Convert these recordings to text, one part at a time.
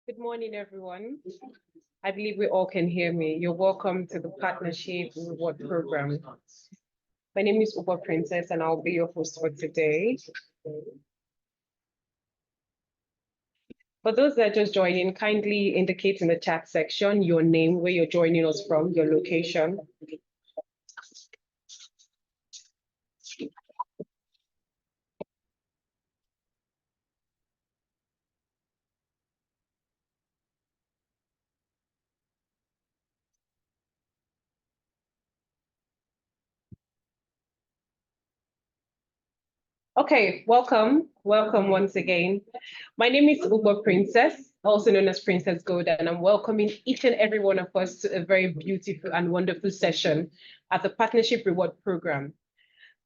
Good morning, everyone. I believe we all can hear me. You're welcome to the Partnership Reward Program. My name is Uber Princess, and I'll be your host for today. For those that are just joining, kindly indicate in the chat section your name, where you're joining us from, your location. Okay, welcome. Welcome once again. My name is Uber Princess, also known as Princess Gold, and I'm welcoming each and every one of us to a very beautiful and wonderful session at the Partnership Reward Program.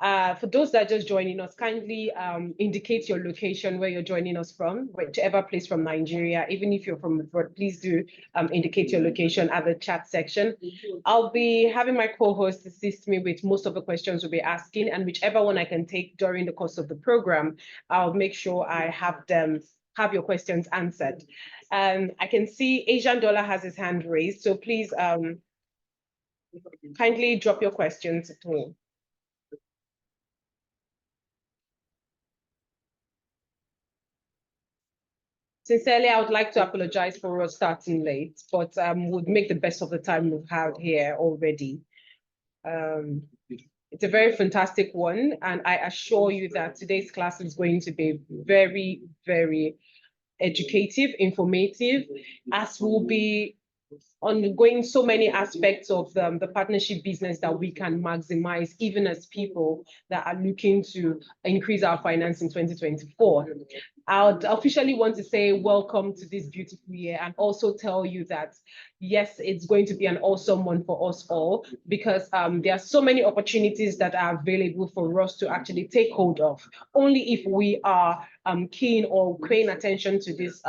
For those that are just joining us, kindly indicate your location, where you're joining us from, whichever place from Nigeria. Even if you're from abroad, please do indicate your location at the chat section. I'll be having my co-host assist me with most of the questions we'll be asking, and whichever one I can take during the course of the program, I'll make sure I have your questions answered. I can see Asian Dollar has his hand raised, so please kindly drop your questions to me. Sincerely, I would like to apologize for us starting late, but we'll make the best of the time we've had here already. It's a very fantastic one, and I assure you that today's class is going to be very, very educative, informative, as we'll be undergoing so many aspects of the partnership business that we can maximize, even as people that are looking to increase our finance in 2024. I would officially want to say welcome to this beautiful year, and also tell you that, yes, it's going to be an awesome one for us all, because there are so many opportunities that are available for us to actually take hold of, only if we are keen or paying attention to these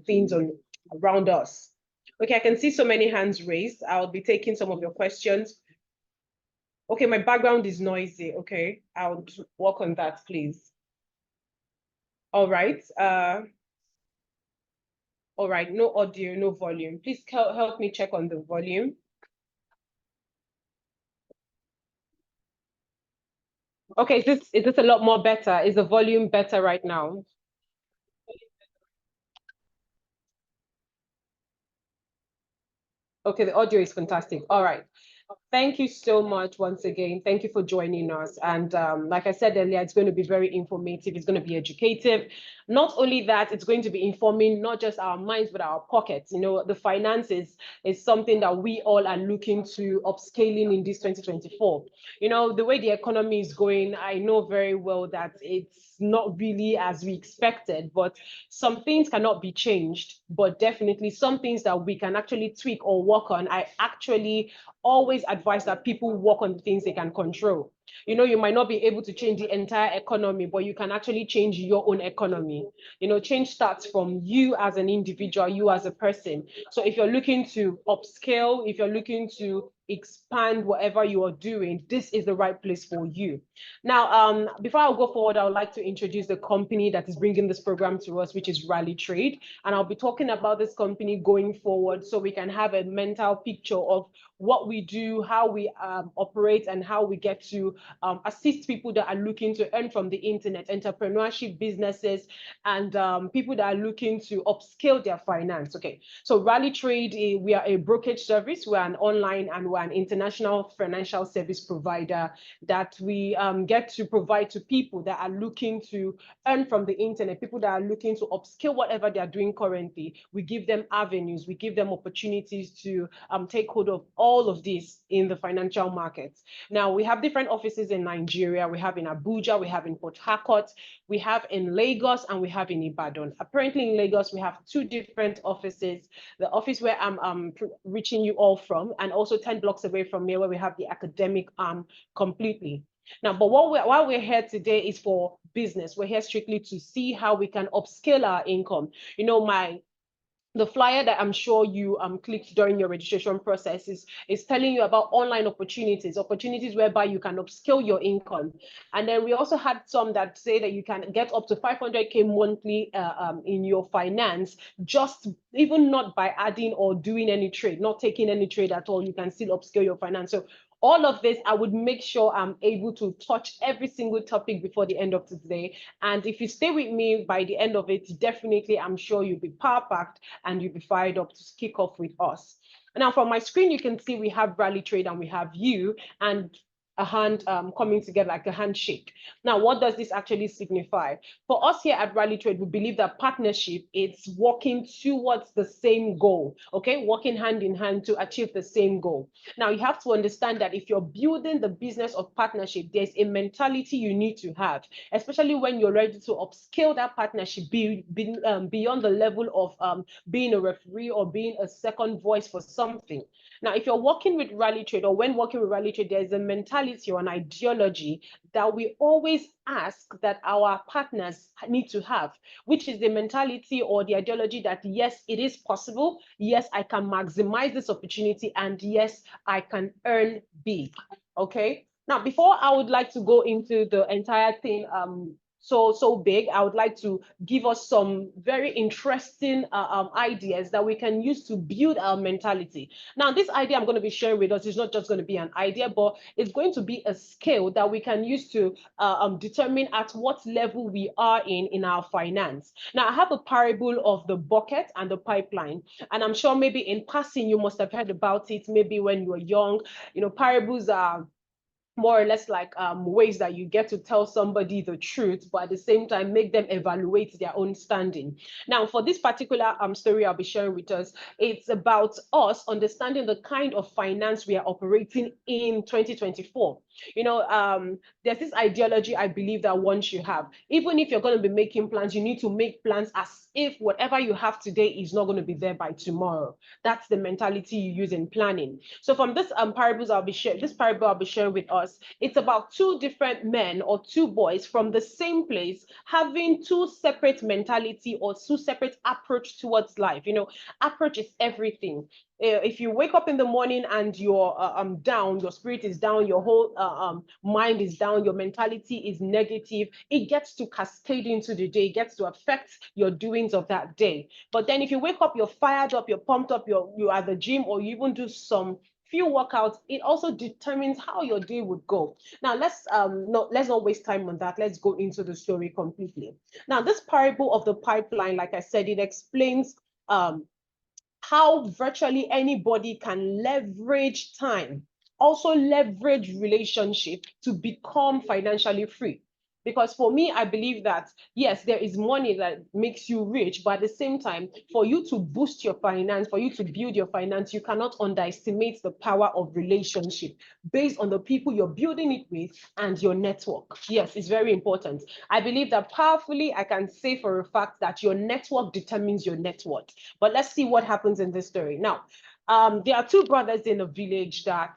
things around us. Okay, I can see so many hands raised. I'll be taking some of your questions. Okay, my background is noisy. Okay, I'll work on that, please. All right. All right, no audio, no volume. Please help me check on the volume. Okay, is this a lot more better? Is the volume better right now? Okay, the audio is fantastic. All right. Thank you so much once again. Thank you for joining us. And like I said earlier, it's going to be very informative. It's going to be educative. Not only that, it's going to be informing not just our minds, but our pockets. You know, the finances is something that we all are looking to upscaling in this 2024. You know, the way the economy is going, I know very well that it's not really as we expected, but some things cannot be changed, but definitely some things that we can actually tweak or work on. I actually always advise that people work on the things they can control. You know, you might not be able to change the entire economy, but you can actually change your own economy. You know, change starts from you as an individual, you as a person. So if you're looking to upscale, if you're looking to expand whatever you are doing, this is the right place for you. Now, before I go forward, I would like to introduce the company that is bringing this program to us, which is Rally Trade. And I'll be talking about this company going forward so we can have a mental picture of what we do, how we operate, and how we get to assist people that are looking to earn from the internet, entrepreneurship businesses, and people that are looking to upscale their finance. Okay, so Rally Trade, we are a brokerage service. We're an online and we're an international financial service provider that we get to provide to people that are looking to earn from the internet, people that are looking to upskill whatever they are doing currently. We give them avenues, we give them opportunities to take hold of all of this in the financial markets. Now, we have different offices in Nigeria. We have in Abuja, we have in Port Harcourt, we have in Lagos, and we have in Ibadan. Apparently in Lagos, we have two different offices. The office where I'm reaching you all from, and also 10 blocks away from here where we have the academic arm completely. Now, but why we're here today is for business. We're here strictly to see how we can upscale our income. You know, my the flyer that I'm sure you clicked during your registration process is telling you about online opportunities whereby you can upscale your income. And then we also had some that say that you can get up to 500K monthly in your finance, just even not by adding or doing any trade, not taking any trade at all. You can still upscale your finance. So all of this, I would make sure I'm able to touch every single topic before the end of today. And if you stay with me by the end of it, definitely, I'm sure you'll be power packed and you'll be fired up to kick off with us. Now, from my screen, you can see we have Rally Trade and we have you, and a hand coming together like a handshake. Now, what does this actually signify? For us here at Rally Trade, we believe that partnership is working towards the same goal, okay? Working hand in hand to achieve the same goal. Now, you have to understand that if you're building the business of partnership, there's a mentality you need to have, especially when you're ready to upscale that partnership beyond the level of being a referee or being a second voice for something. Now, if you're working with Rally Trade, or when working with Rally Trade, there's a mentality or an ideology that we always ask that our partners need to have, which is the mentality or the ideology that, yes, it is possible. Yes, I can maximize this opportunity. And yes, I can earn big. Okay. Now, before I would like to go into the entire thing, so big, I would like to give us some very interesting ideas that we can use to build our mentality. Now, this idea I'm going to be sharing with us is not just going to be an idea, but it's going to be a skill that we can use to determine at what level we are in our finance. Now, I have a parable of the bucket and the pipeline, and I'm sure maybe in passing you must have heard about it. Maybe when you were young, parables are more or less like ways that you get to tell somebody the truth, but at the same time make them evaluate their own standing. Now, for this particular story I'll be sharing with us, it's about us understanding the kind of finance we are operating in 2024. There's this ideology I believe that one should have. Even if you're going to be making plans, you need to make plans as if whatever you have today is not going to be there by tomorrow. That's the mentality you use in planning. So from this parable I'll be sharing with us, it's about two different men or two boys from the same place having two separate mentality or two separate approach towards life. Approach is everything. If you wake up in the morning and you're down, your spirit is down, your whole mind is down, your mentality is negative, it gets to cascade into the day, it gets to affect your doings of that day. But then if you wake up, you're fired up, you're pumped up, you're at the gym, or you even do some few workouts, it also determines how your day would go. Now, let's not waste time on that. Let's go into the story completely. Now, this parable of the pipeline, like I said, it explains how virtually anybody can leverage time, also leverage relationship to become financially free. Because for me, I believe that, yes, there is money that makes you rich, but at the same time, for you to boost your finance, for you to build your finance, you cannot underestimate the power of relationship based on the people you're building it with and your network. Yes, it's very important. I believe that powerfully, I can say for a fact that your network determines your net worth. But let's see what happens in this story. Now, there are two brothers in a village that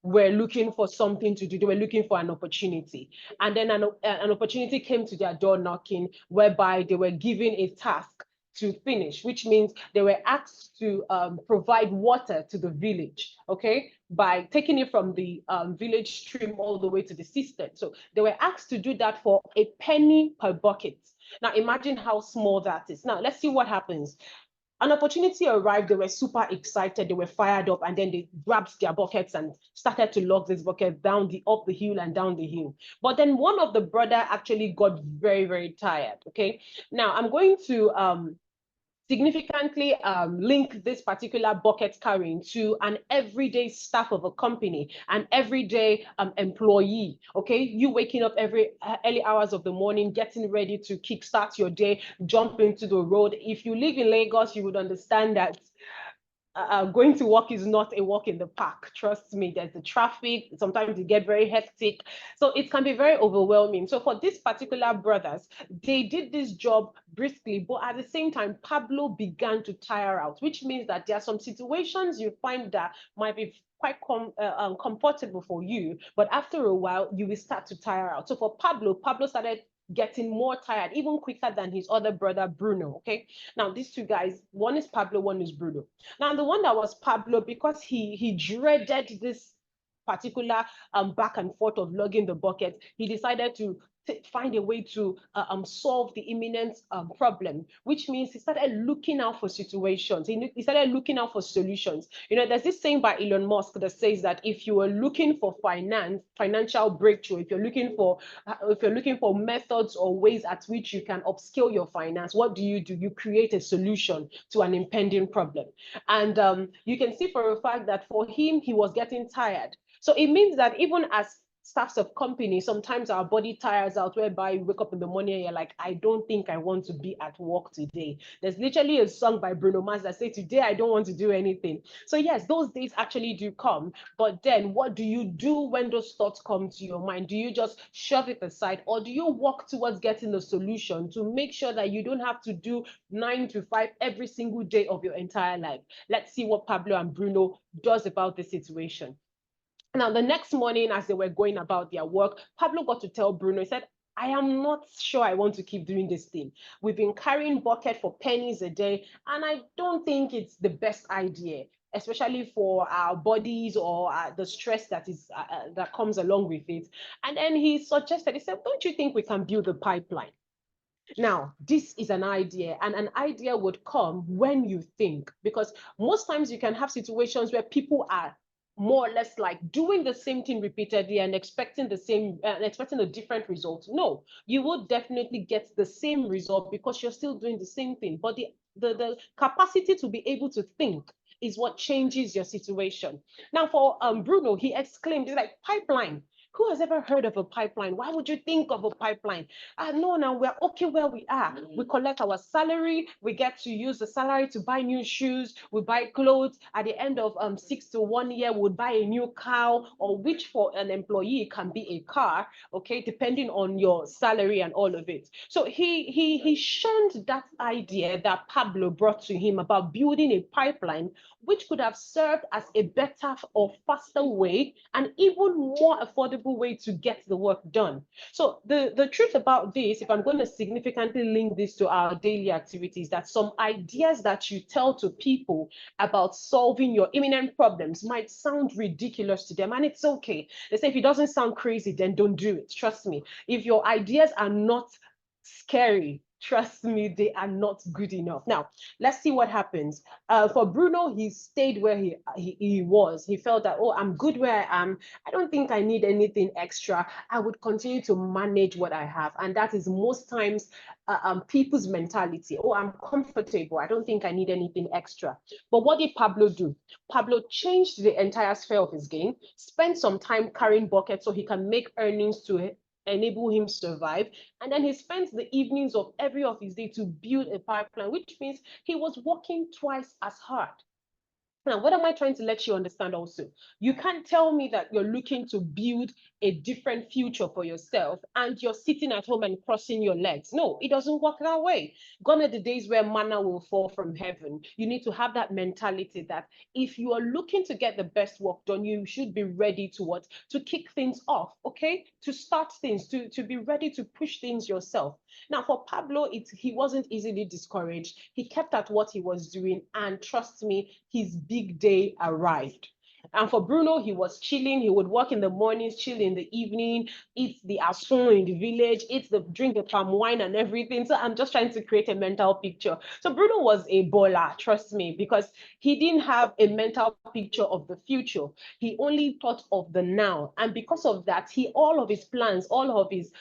were looking for something to do. They were looking for an opportunity. And then an opportunity came to their door knocking, whereby they were given a task to finish, which means they were asked to provide water to the village, okay, by taking it from the village stream all the way to the cistern. So they were asked to do that for a penny per bucket. Now imagine how small that is. Now let's see what happens. An opportunity arrived, they were super excited, they were fired up, and then they grabbed their buckets and started to lug this bucket up the hill and down the hill. But then one of the brother actually got very, very tired. Okay. Now I'm going to significantly link this particular bucket carrying to an everyday staff of a company, an everyday employee, okay? You waking up every early hours of the morning, getting ready to kickstart your day, jump into the road. If you live in Lagos, you would understand that going to work is not a walk in the park. Trust me, there's the traffic. Sometimes it get very hectic. So it can be very overwhelming. So for these particular brothers, they did this job briskly, but at the same time, Pablo began to tire out, which means that there are some situations you find that might be quite comfortable for you, but after a while, you will start to tire out. So for Pablo started getting more tired, even quicker than his other brother, Bruno. Okay. Now, these two guys, one is Pablo, one is Bruno. Now, the one that was Pablo, because he dreaded this particular back and forth of lugging the bucket, he decided to find a way to solve the imminent problem, which means he started looking out for situations. He started looking out for solutions. You know, there's this saying by Elon Musk that says that if you are looking for financial breakthrough, if you're looking for methods or ways at which you can upscale your finance, what do? You create a solution to an impending problem. And you can see for a fact that for him, he was getting tired. So it means that even as staffs of companies, sometimes our body tires out, whereby you wake up in the morning and you're like, I don't think I want to be at work today. There's literally a song by Bruno Mars that says, today I don't want to do anything. So yes, those days actually do come. But then what do you do when those thoughts come to your mind? Do you just shove it aside, or do you work towards getting a solution to make sure that you don't have to do 9 to 5 every single day of your entire life? Let's see what Pablo and Bruno does about the situation. Now, the next morning, as they were going about their work, Pablo got to tell Bruno, he said, I am not sure I want to keep doing this thing. We've been carrying bucket for pennies a day, and I don't think it's the best idea, especially for our bodies or the stress that comes along with it. And then he suggested, he said, don't you think we can build a pipeline? Now, this is an idea, and an idea would come when you think, because most times you can have situations where people are more or less like doing the same thing repeatedly and expecting expecting a different result. No, you would definitely get the same result because you're still doing the same thing. But the capacity to be able to think is what changes your situation. Now, for Bruno, he exclaimed, he's like, pipeline. Who has ever heard of a pipeline? Why would you think of a pipeline? No, now we're okay where we are. We collect our salary. We get to use the salary to buy new shoes. We buy clothes. At the end of 6 to 1 year, we'll buy a new car, or which for an employee can be a car, okay, depending on your salary and all of it. So he shunned that idea that Pablo brought to him about building a pipeline, which could have served as a better or faster way and even more affordable way to get the work done. So the truth about this, if I'm going to significantly link this to our daily activities, that some ideas that you tell to people about solving your imminent problems might sound ridiculous to them, and it's okay. They say if it doesn't sound crazy, then don't do it. Trust me. If your ideas are not scary, trust me, they are not good enough. Now, let's see what happens. For Bruno, he stayed where he was. He felt that, oh, I'm good where I am. I don't think I need anything extra. I would continue to manage what I have. And that is most times people's mentality. Oh, I'm comfortable. I don't think I need anything extra. But what did Pablo do? Pablo changed the entire sphere of his game, spent some time carrying buckets so he can make earnings to enable him survive. And then he spent the evenings of every of his day to build a pipeline, which means he was working twice as hard. Now, what am I trying to let you understand also? You can't tell me that you're looking to build a different future for yourself and you're sitting at home and crossing your legs. No, it doesn't work that way. Gone are the days where manna will fall from heaven. You need to have that mentality that if you are looking to get the best work done, you should be ready to what? To kick things off, okay? To start things, to be ready to push things yourself. Now, for Pablo, he wasn't easily discouraged. He kept at what he was doing, and trust me, his big day arrived. And for Bruno, he was chilling. He would work in the mornings, chill in the evening, eat the asun in the village, drink the palm wine and everything. So I'm just trying to create a mental picture. So Bruno was a baller, trust me, because he didn't have a mental picture of the future. He only thought of the now. And because of that, all of his plans, all of his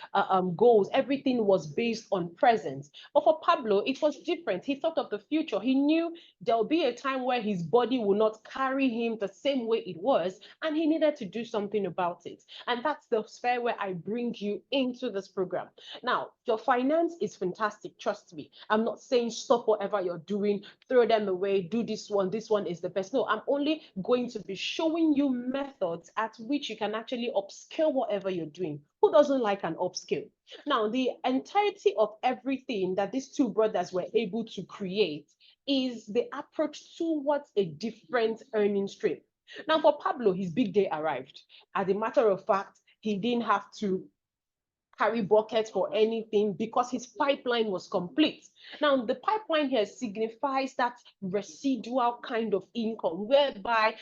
goals, everything was based on present. But for Pablo, it was different. He thought of the future. He knew there'll be a time where his body will not carry him the same way it was, and he needed to do something about it. And that's the sphere where I bring you into this program. Now, your finance is fantastic, trust me. I'm not saying stop whatever you're doing, throw them away, do this one is the best. No, I'm only going to be showing you methods at which you can actually upscale whatever you're doing. Who doesn't like an upscale? Now, the entirety of everything that these two brothers were able to create is the approach towards a different earning stream. Now, for Pablo, his big day arrived. As a matter of fact, he didn't have to carry buckets for anything because his pipeline was complete. Now, the pipeline here signifies that residual kind of income whereby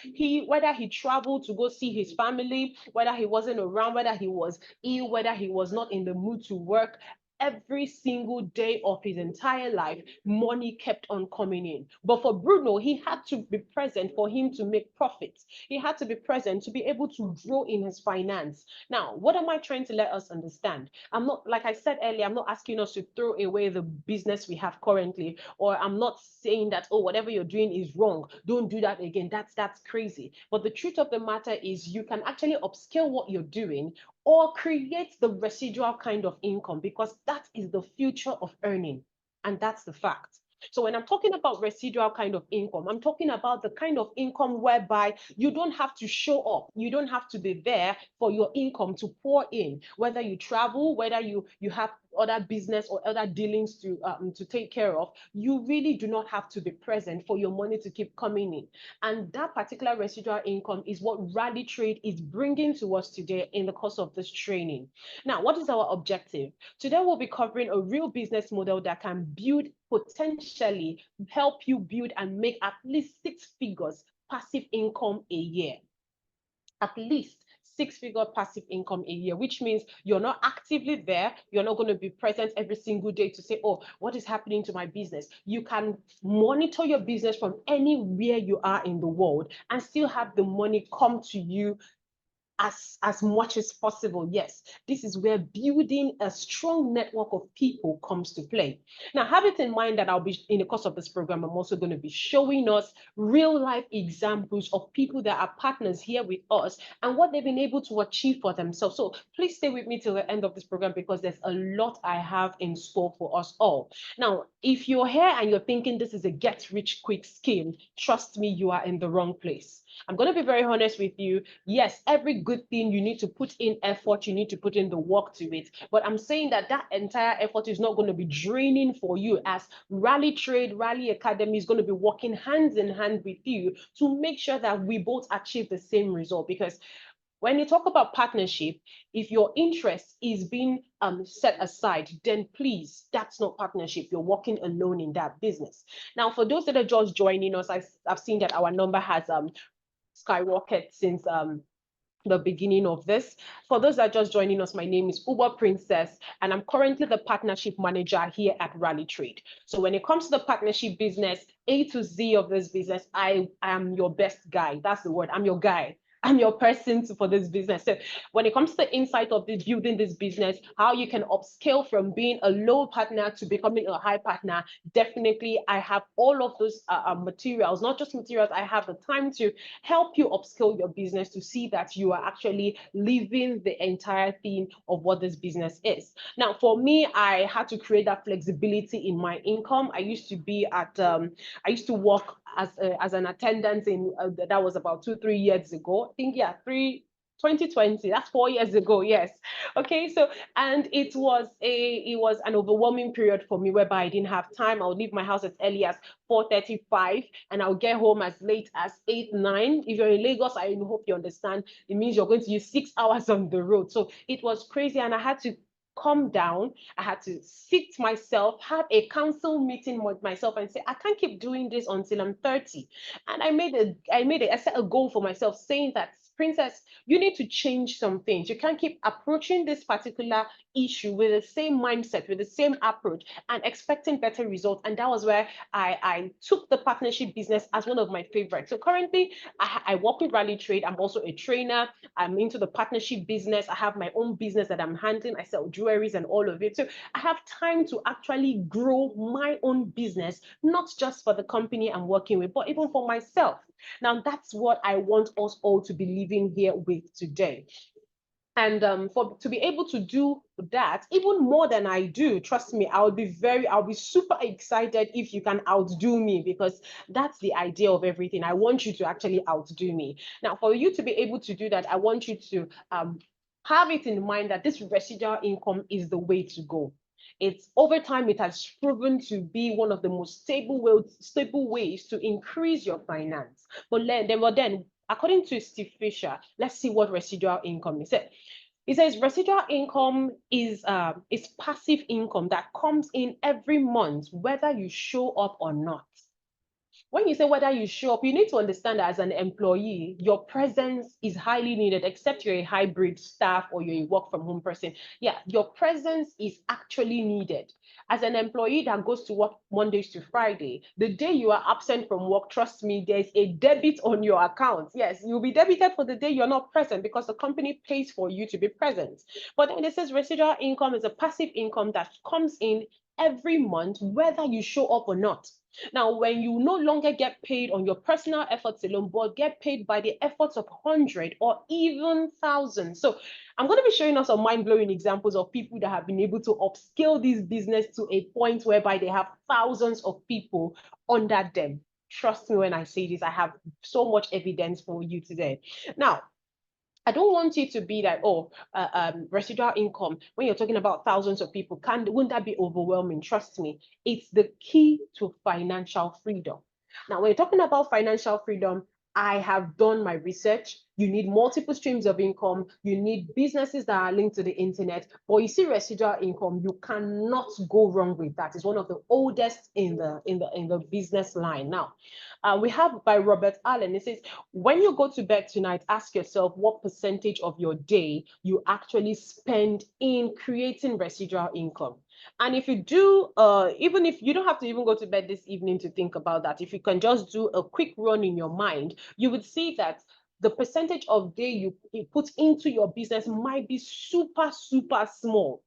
whether he traveled to go see his family, whether he wasn't around, whether he was ill, whether he was not in the mood to work, every single day of his entire life, money kept on coming in. But for Bruno, he had to be present for him to make profits. He had to be present to be able to grow in his finance. Now, what am I trying to let us understand? I'm not, like I said earlier, I'm not asking us to throw away the business we have currently, or I'm not saying that, oh, whatever you're doing is wrong. Don't do that again. That's crazy. But the truth of the matter is you can actually upscale what you're doing or create the residual kind of income because that is the future of earning. And that's the fact. So when I'm talking about residual kind of income, I'm talking about the kind of income whereby you don't have to show up. You don't have to be there for your income to pour in, whether you travel, whether you have other business or other dealings to take care of. You really do not have to be present for your money to keep coming in. And that particular residual income is what Rally Trade is bringing to us today in the course of this training. Now, what is our objective? Today, we'll be covering a real business model that can build, potentially help you build and make at least 6 figures passive income a year. At least 6 figure passive income a year, which means you're not actively there. You're not going to be present every single day to say, oh, what is happening to my business? You can monitor your business from anywhere you are in the world and still have the money come to you as much as possible. Yes, this is where building a strong network of people comes to play. Now, have it in mind that I'll be, in the course of this program, I'm also going to be showing us real life examples of people that are partners here with us and what they've been able to achieve for themselves. So please stay with me till the end of this program because there's a lot I have in store for us all. Now, if you're here and you're thinking this is a get rich quick scheme, trust me, you are in the wrong place. I'm going to be very honest with you. Yes, every good thing you need to put in effort, you need to put in the work to it. But I'm saying that entire effort is not going to be draining for you, as Rally Trade, Rally Academy is going to be working hands in hand with you to make sure that we both achieve the same result. Because when you talk about partnership, if your interest is being set aside, then please, that's not partnership. You're working alone in that business. Now, for those that are just joining us, I've seen that our number has skyrocketed since the beginning of this. For those that are just joining us, my name is Uber Princess, and I'm currently the partnership manager here at Rally Trade. So when it comes to the partnership business, A to Z of this business, I am your best guy. That's the word. I'm your guy. I'm your person for this business. So when it comes to the insight of this building this business, how you can upscale from being a low partner to becoming a high partner, definitely I have all of those materials, not just materials, I have the time to help you upscale your business to see that you are actually living the entire theme of what this business is. Now, for me, I had to create that flexibility in my income. I used to be at, I used to work as an attendant in, that was about 2-3 years ago. I think, yeah, 2020, that's 4 years ago. Yes. Okay. So, and it was an overwhelming period for me whereby I didn't have time. I would leave my house as early as 4:35 and I'll get home as late as 8-9. If you're in Lagos, I hope you understand, it means you're going to use 6 hours on the road. So it was crazy and I had to calm down. I had to sit myself, have a council meeting with myself and say, I can't keep doing this until I'm 30. And I set a goal for myself saying that, Princess, you need to change some things. You can't keep approaching this particular issue with the same mindset, with the same approach and expecting better results. And that was where I took the partnership business as one of my favorites. So currently I work with Rally Trade. I'm also a trainer. I'm into the partnership business. I have my own business that I'm handling. I sell jewelries and all of it. So I have time to actually grow my own business, not just for the company I'm working with, but even for myself. Now, that's what I want us all to be living here with today. And to be able to do that, even more than I do, trust me, I'll be super excited if you can outdo me, because that's the idea of everything. I want you to actually outdo me. Now, for you to be able to do that, I want you to have it in mind that this residual income is the way to go. It's over time, it has proven to be one of the most stable ways to increase your finance. But then, according to Steve Fisher, let's see what residual income is. It says residual income is passive income that comes in every month, whether you show up or not. When you say whether you show up, you need to understand that as an employee, your presence is highly needed, except you're a hybrid staff or you're a work from home person. Yeah, your presence is actually needed. As an employee that goes to work Mondays to Friday, the day you are absent from work, trust me, there's a debit on your account. Yes, you'll be debited for the day you're not present because the company pays for you to be present. But then it says residual income is a passive income that comes in every month, whether you show up or not. Now, when you no longer get paid on your personal efforts alone, but get paid by the efforts of 100 or even thousands. So I'm going to be showing us some mind-blowing examples of people that have been able to upscale this business to a point whereby they have thousands of people under them. Trust me when I say this, I have so much evidence for you today. Now, I don't want you to be like, oh, residual income. When you're talking about thousands of people, wouldn't that be overwhelming? Trust me, it's the key to financial freedom. Now, when you're talking about financial freedom, I have done my research. You need multiple streams of income. You need businesses that are linked to the internet. But you see, residual income, you cannot go wrong with that. It's one of the oldest in the business line. Now, we have by Robert Allen. It says, when you go to bed tonight, ask yourself what percentage of your day you actually spend in creating residual income. And if you do, even if you don't have to even go to bed this evening to think about that, if you can just do a quick run in your mind, you would see that the percentage of day you put into your business might be super, super small.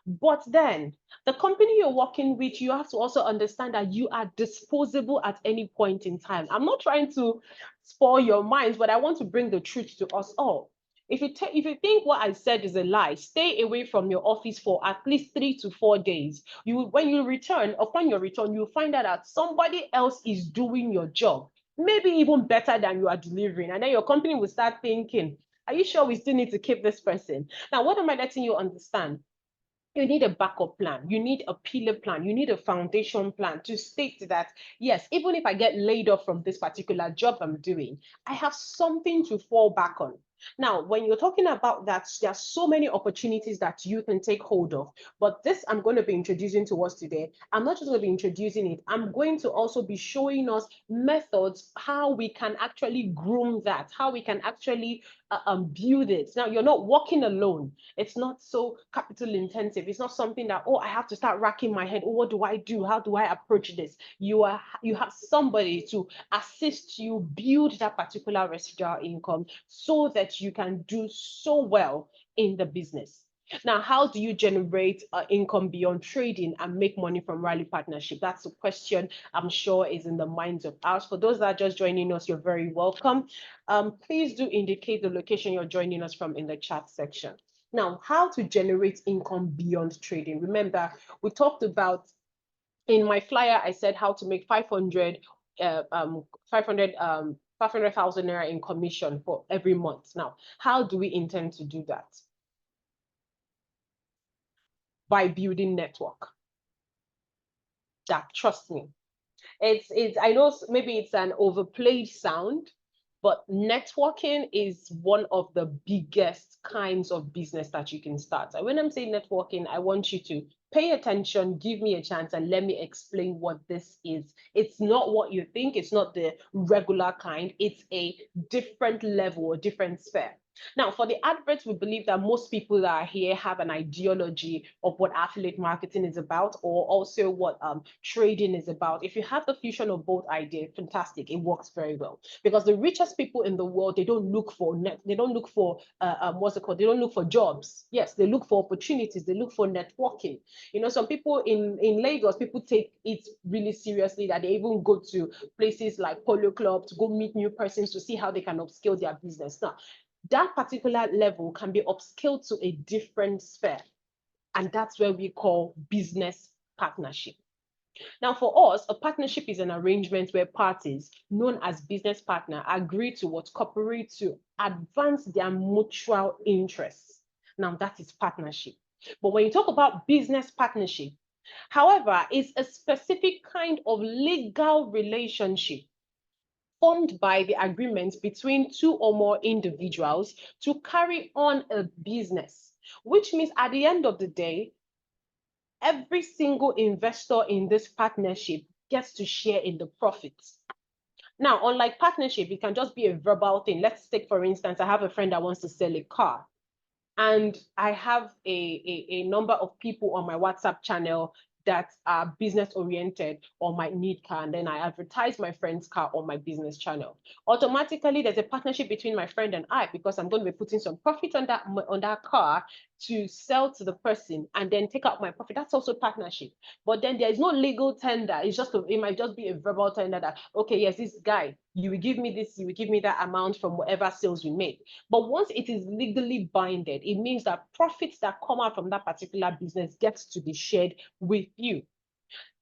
But then the company you're working with, you have to also understand that you are disposable at any point in time. I'm not trying to spoil your minds, but I want to bring the truth to us all. If you think what I said is a lie, stay away from your office for at least 3 to 4 days. When you return, upon your return, you'll find out that somebody else is doing your job, maybe even better than you are delivering. And then your company will start thinking, are you sure we still need to keep this person? Now, what am I letting you understand? You need a backup plan. You need a pillar plan. You need a foundation plan to state that, yes, even if I get laid off from this particular job I'm doing, I have something to fall back on. Now, when you're talking about that, there are so many opportunities that you can take hold of. But this I'm going to be introducing to us today. I'm not just going to be introducing it. I'm going to also be showing us methods, how we can actually groom that, how we can actually build it. Now, you're not working alone. It's not so capital intensive. It's not something that, oh, I have to start racking my head. Oh, what do I do? How do I approach this? You have somebody to assist you build that particular residual income so that you can do so well in the business. Now, how do you generate income beyond trading and make money from rally partnership? That's a question I'm sure is in the minds of ours. For those that are just joining us, you're very welcome. Please do indicate the location you're joining us from in the chat section. Now, how to generate income beyond trading. Remember, we talked about in my flyer, I said how to make 500,000 naira in commission for every month. Now, how do we intend to do that? By building network. That, trust me. It's I know maybe it's an overplayed sound, but networking is one of the biggest kinds of business that you can start. And when I'm saying networking, I want you to pay attention, give me a chance, and let me explain what this is. It's not what you think, it's not the regular kind, it's a different level, a different sphere. Now, for the adverts, we believe that most people that are here have an ideology of what affiliate marketing is about, or also what trading is about. If you have the fusion of both ideas, fantastic, it works very well. Because the richest people in the world, they don't look for they don't look for what's it called? They don't look for jobs. Yes, they look for opportunities. They look for networking. You know, some people in Lagos, people take it really seriously that they even go to places like Polo Club to go meet new persons to see how they can upscale their business. Now, that particular level can be upscaled to a different sphere. And that's where we call business partnership. Now, for us, a partnership is an arrangement where parties, known as business partner, agree to cooperate to advance their mutual interests. Now, that is partnership. But when you talk about business partnership, however, it's a specific kind of legal relationship formed by the agreement between two or more individuals to carry on a business, which means at the end of the day, every single investor in this partnership gets to share in the profits. Now, unlike partnership, it can just be a verbal thing. Let's take, for instance, I have a friend that wants to sell a car. And I have a number of people on my WhatsApp channel that are business oriented or might need car, and then I advertise my friend's car on my business channel. Automatically, there's a partnership between my friend and I, because I'm going to be putting some profit on that car to sell to the person and then take out my profit. That's also partnership. But then there is no legal tender. It might just be a verbal tender that, okay, yes, this guy, you will give me this, you will give me that amount from whatever sales we make. But once it is legally binded, it means that profits that come out from that particular business gets to be shared with you.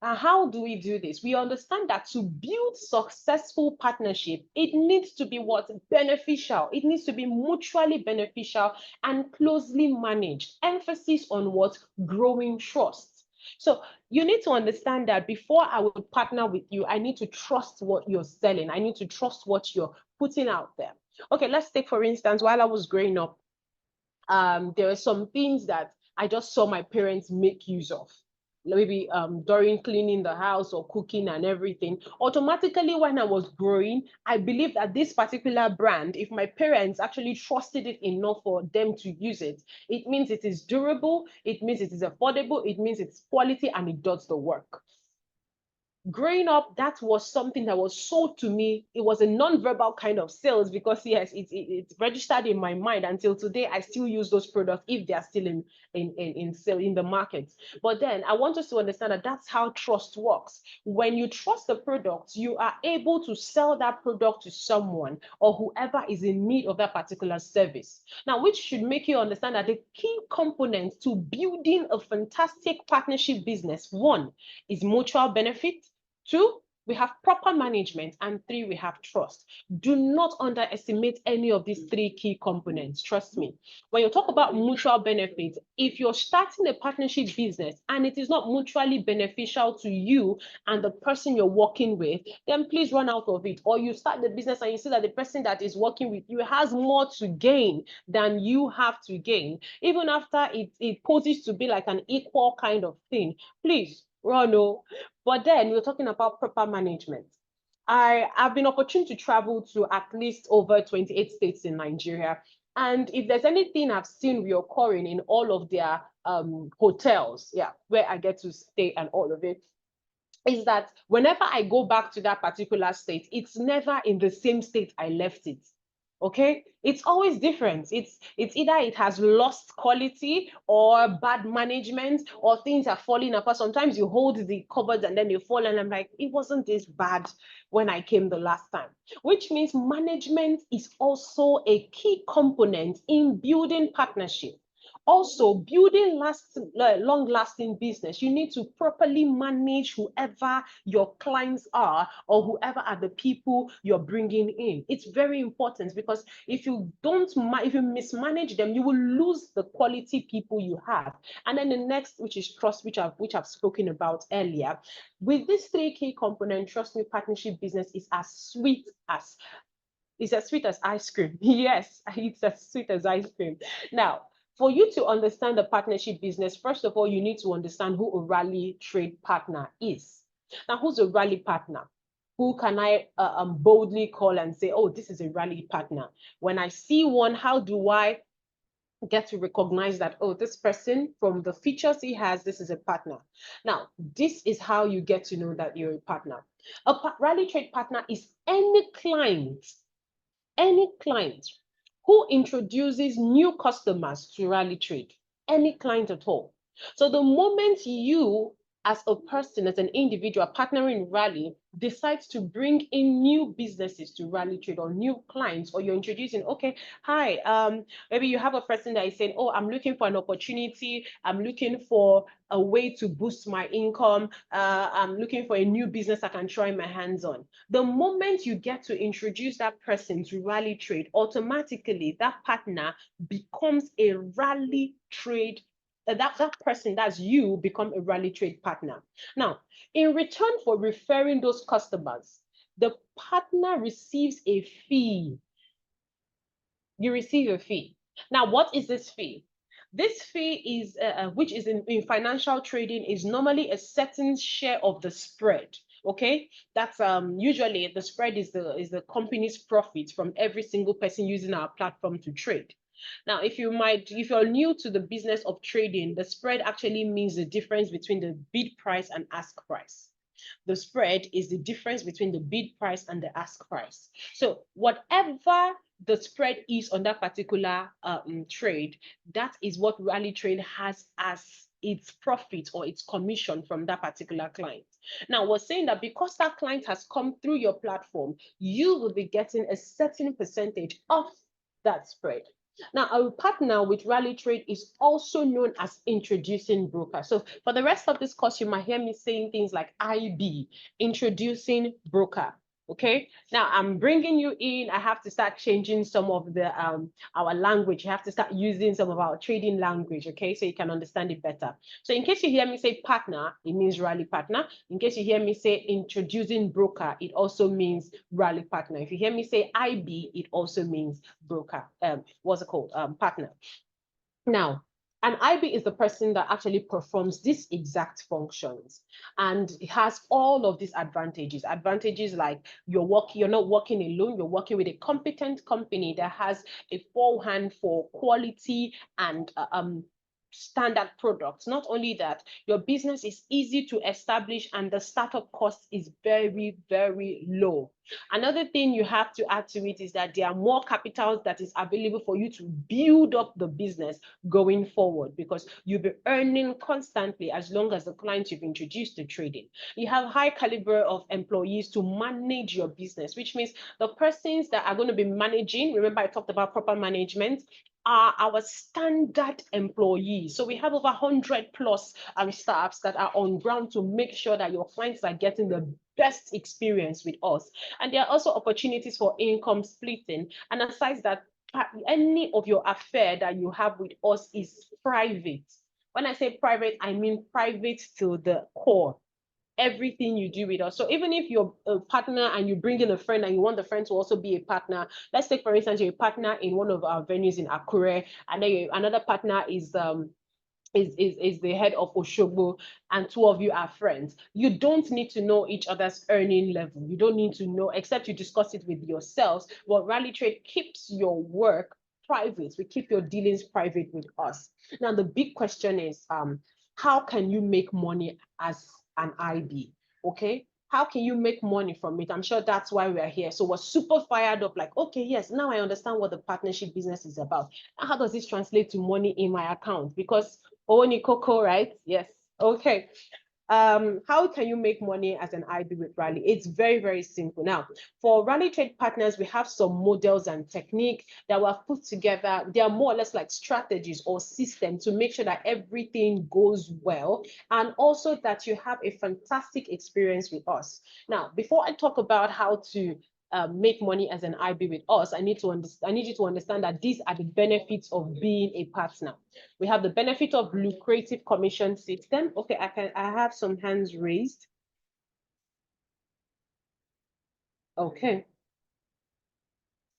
And how do we do this? We understand that to build successful partnership, it needs to be what? Beneficial. It needs to be mutually beneficial and closely managed. Emphasis on what? Growing trust. So you need to understand that before I would partner with you, I need to trust what you're selling. I need to trust what you're putting out there. Okay, let's take, for instance, while I was growing up, there were some things that I just saw my parents make use of. Maybe during cleaning the house or cooking and everything. Automatically, when I was growing, I believed that this particular brand, if my parents actually trusted it enough for them to use it, it means it is durable, it means it is affordable, it means it's quality, and it does the work. Growing up, that was something that was sold to me. It was a non-verbal kind of sales, because yes, it's registered in my mind. Until today, I still use those products if they are still in sale in the market. But then I want us to understand that that's how trust works. When you trust the product, you are able to sell that product to someone or whoever is in need of that particular service. Now, which should make you understand that the key components to building a fantastic partnership business, one, is mutual benefit. Two, we have proper management. And three, we have trust. Do not underestimate any of these three key components. Trust me. When you talk about mutual benefits, if you're starting a partnership business and it is not mutually beneficial to you and the person you're working with, then please run out of it. Or you start the business and you see that the person that is working with you has more to gain than you have to gain. Even after it poses to be like an equal kind of thing, please run. But then we're talking about proper management. I've been opportune to travel to at least over 28 states in Nigeria. And if there's anything I've seen reoccurring in all of their hotels, where I get to stay and all of it, is that whenever I go back to that particular state, it's never in the same state I left it. Okay, it's always different. It's either it has lost quality or bad management or things are falling apart. Sometimes you hold the cupboards and then they fall, and I'm like, it wasn't this bad when I came the last time. Which means management is also a key component in building partnership. Also, building long-lasting business, you need to properly manage whoever your clients are or whoever are the people you're bringing in. It's very important, because if you mismanage them, you will lose the quality people you have. And then the next, which is trust, which I've spoken about earlier. With these three key components, trust me, partnership business is as sweet as ice cream. Yes, it's as sweet as ice cream. Now, for you to understand the partnership business, first of all, you need to understand who a rally trade partner is. Now, who's a rally partner? Who can I boldly call and say, oh, this is a rally partner? When I see one, how do I get to recognize that, oh, this person, from the features he has, this is a partner? Now, this is how you get to know that you're a partner. A rally trade partner is any client who introduces new customers to Rally Trade, any client at all. So the moment you, as a person, as an individual partnering in Rally, decides to bring in new businesses to Rally Trade or new clients, or you're introducing, okay, hi, maybe you have a person that is saying, oh, I'm looking for an opportunity, I'm looking for a way to boost my income, I'm looking for a new business I can try my hands on. The moment you get to introduce that person to Rally Trade, automatically that partner becomes a Rally Trade. That person, that's you, become a Rally Trade partner. Now, in return for referring those customers, the partner receives a fee. You receive a fee. Now, what is this fee? This fee is, which is in financial trading, is normally a certain share of the spread. Okay, that's usually the spread is the company's profit from every single person using our platform to trade. Now, if you're new to the business of trading, the spread actually means the difference between the bid price and ask price. The spread is the difference between the bid price and the ask price. So whatever the spread is on that particular trade, that is what Rally Trade has as its profit or its commission from that particular client. Now, we're saying that because that client has come through your platform, you will be getting a certain percentage of that spread. Now, our partner with Rally Trade is also known as introducing broker. So for the rest of this course, you might hear me saying things like IB, introducing broker. Okay, now I'm bringing you in. I have to start changing some of the our language. You have to start using some of our trading language, okay, so you can understand it better. So in case you hear me say partner, it means Rally partner. In case you hear me say introducing broker, it also means Rally partner. If you hear me say IB, it also means broker. What's it called? Partner. Now, an IB is the person that actually performs these exact functions, and it has all of these advantages. Advantages like you're not working alone, you're working with a competent company that has a forehand for quality and standard products. Not only that, your business is easy to establish and the startup cost is very, very low. Another thing you have to add to it is that there are more capital that is available for you to build up the business going forward, because you'll be earning constantly as long as the clients you've introduced to trading. You have high caliber of employees to manage your business, which means the persons that are going to be managing, remember I talked about proper management, are our standard employees. So we have over 100 plus staffs that are on ground to make sure that your clients are getting the best experience with us. And there are also opportunities for income splitting. And aside that, any of your affair that you have with us is private. When I say private, I mean private to the core. Everything you do with us. So even if you're a partner and you bring in a friend and you want the friend to also be a partner, let's take for instance, you're a partner in one of our venues in Akure, and then another partner is the head of Oshogbo, and two of you are friends. You don't need to know each other's earning level. You don't need to know, except you discuss it with yourselves. But Rally Trade keeps your work private. We keep your dealings private with us. Now, the big question is, how can you make money as an IB? Okay, how can you make money from it? I'm sure that's why we are here. So we're super fired up, like, okay, yes, now I understand what the partnership business is about. Now, how does this translate to money in my account? Because Oni Coco, right? Yes. Okay. How can you make money as an IB with Rally? It's very, very simple. Now, for Rally Trade Partners, we have some models and technique that were put together. They are more or less like strategies or systems to make sure that everything goes well, and also that you have a fantastic experience with us. Now, before I talk about how to make money as an IB with us, I need you to understand that these are the benefits of being a partner. We have the benefit of lucrative commission system. Okay, I have some hands raised. Okay.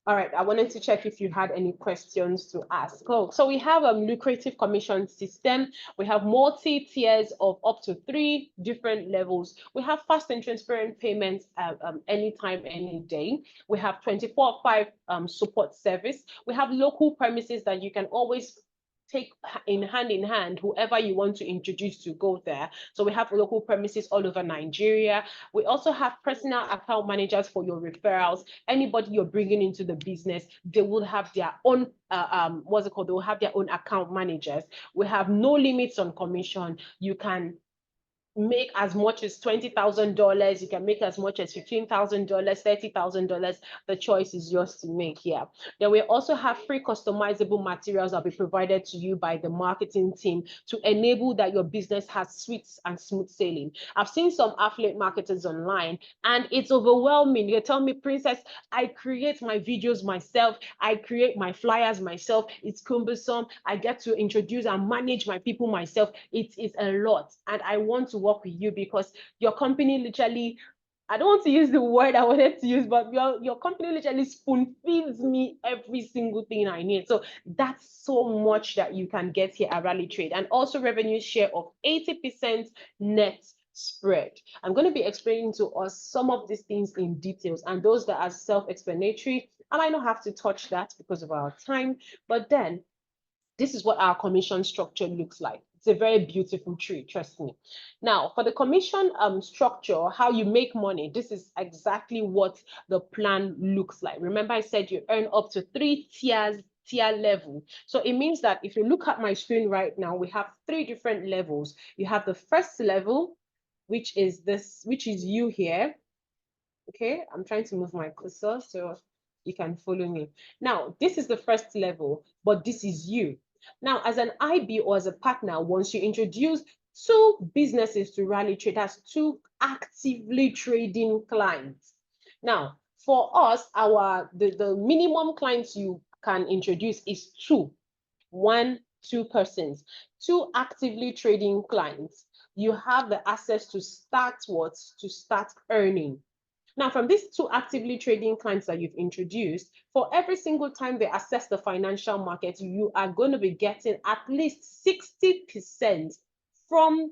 All right, I wanted to check if you had any questions to ask. Oh, so we have a lucrative commission system. We have multi-tiers of up to 3 different levels. We have fast and transparent payments anytime, any day. We have 24/5 support service. We have local premises that you can always take in hand whoever you want to introduce to go there. So we have local premises all over Nigeria. We also have personal account managers for your referrals. Anybody you're bringing into the business, they will have their own what's it called? They will have their own account managers. We have no limits on commission. You can make as much as $20,000. You can make as much as $15,000, $30,000. The choice is yours to make here. Then we also have free customizable materials that will be provided to you by the marketing team to enable that your business has sweet and smooth sailing. I've seen some affiliate marketers online and it's overwhelming. You tell me, Princess, I create my videos myself. I create my flyers myself. It's cumbersome. I get to introduce and manage my people myself. It is a lot. And I want to work with you because your company literally, I don't want to use the word I wanted to use, but your company literally spoon feeds me every single thing I need. So that's so much that you can get here at Rally Trade. And also revenue share of 80% net spread. I'm going to be explaining to us some of these things in details, and those that are self-explanatory, I might not have to touch that because of our time, but then this is what our commission structure looks like. It's a very beautiful tree, trust me. Now, for the commission structure, how you make money, this is exactly what the plan looks like. Remember, I said you earn up to 3 tier level. So it means that if you look at my screen right now, we have 3 different levels. You have the first level, which is you here. Okay, I'm trying to move my cursor so you can follow me. Now, this is the first level, but this is you. Now, as an IB or as a partner, once you introduce 2 businesses to Rally Trade, that's 2 actively trading clients. Now, for us, the minimum clients you can introduce is 2. 2 persons, 2 actively trading clients. You have the access to start what? To start earning. Now, from these 2 actively trading clients that you've introduced, for every single time they access the financial market, you are going to be getting at least 60% from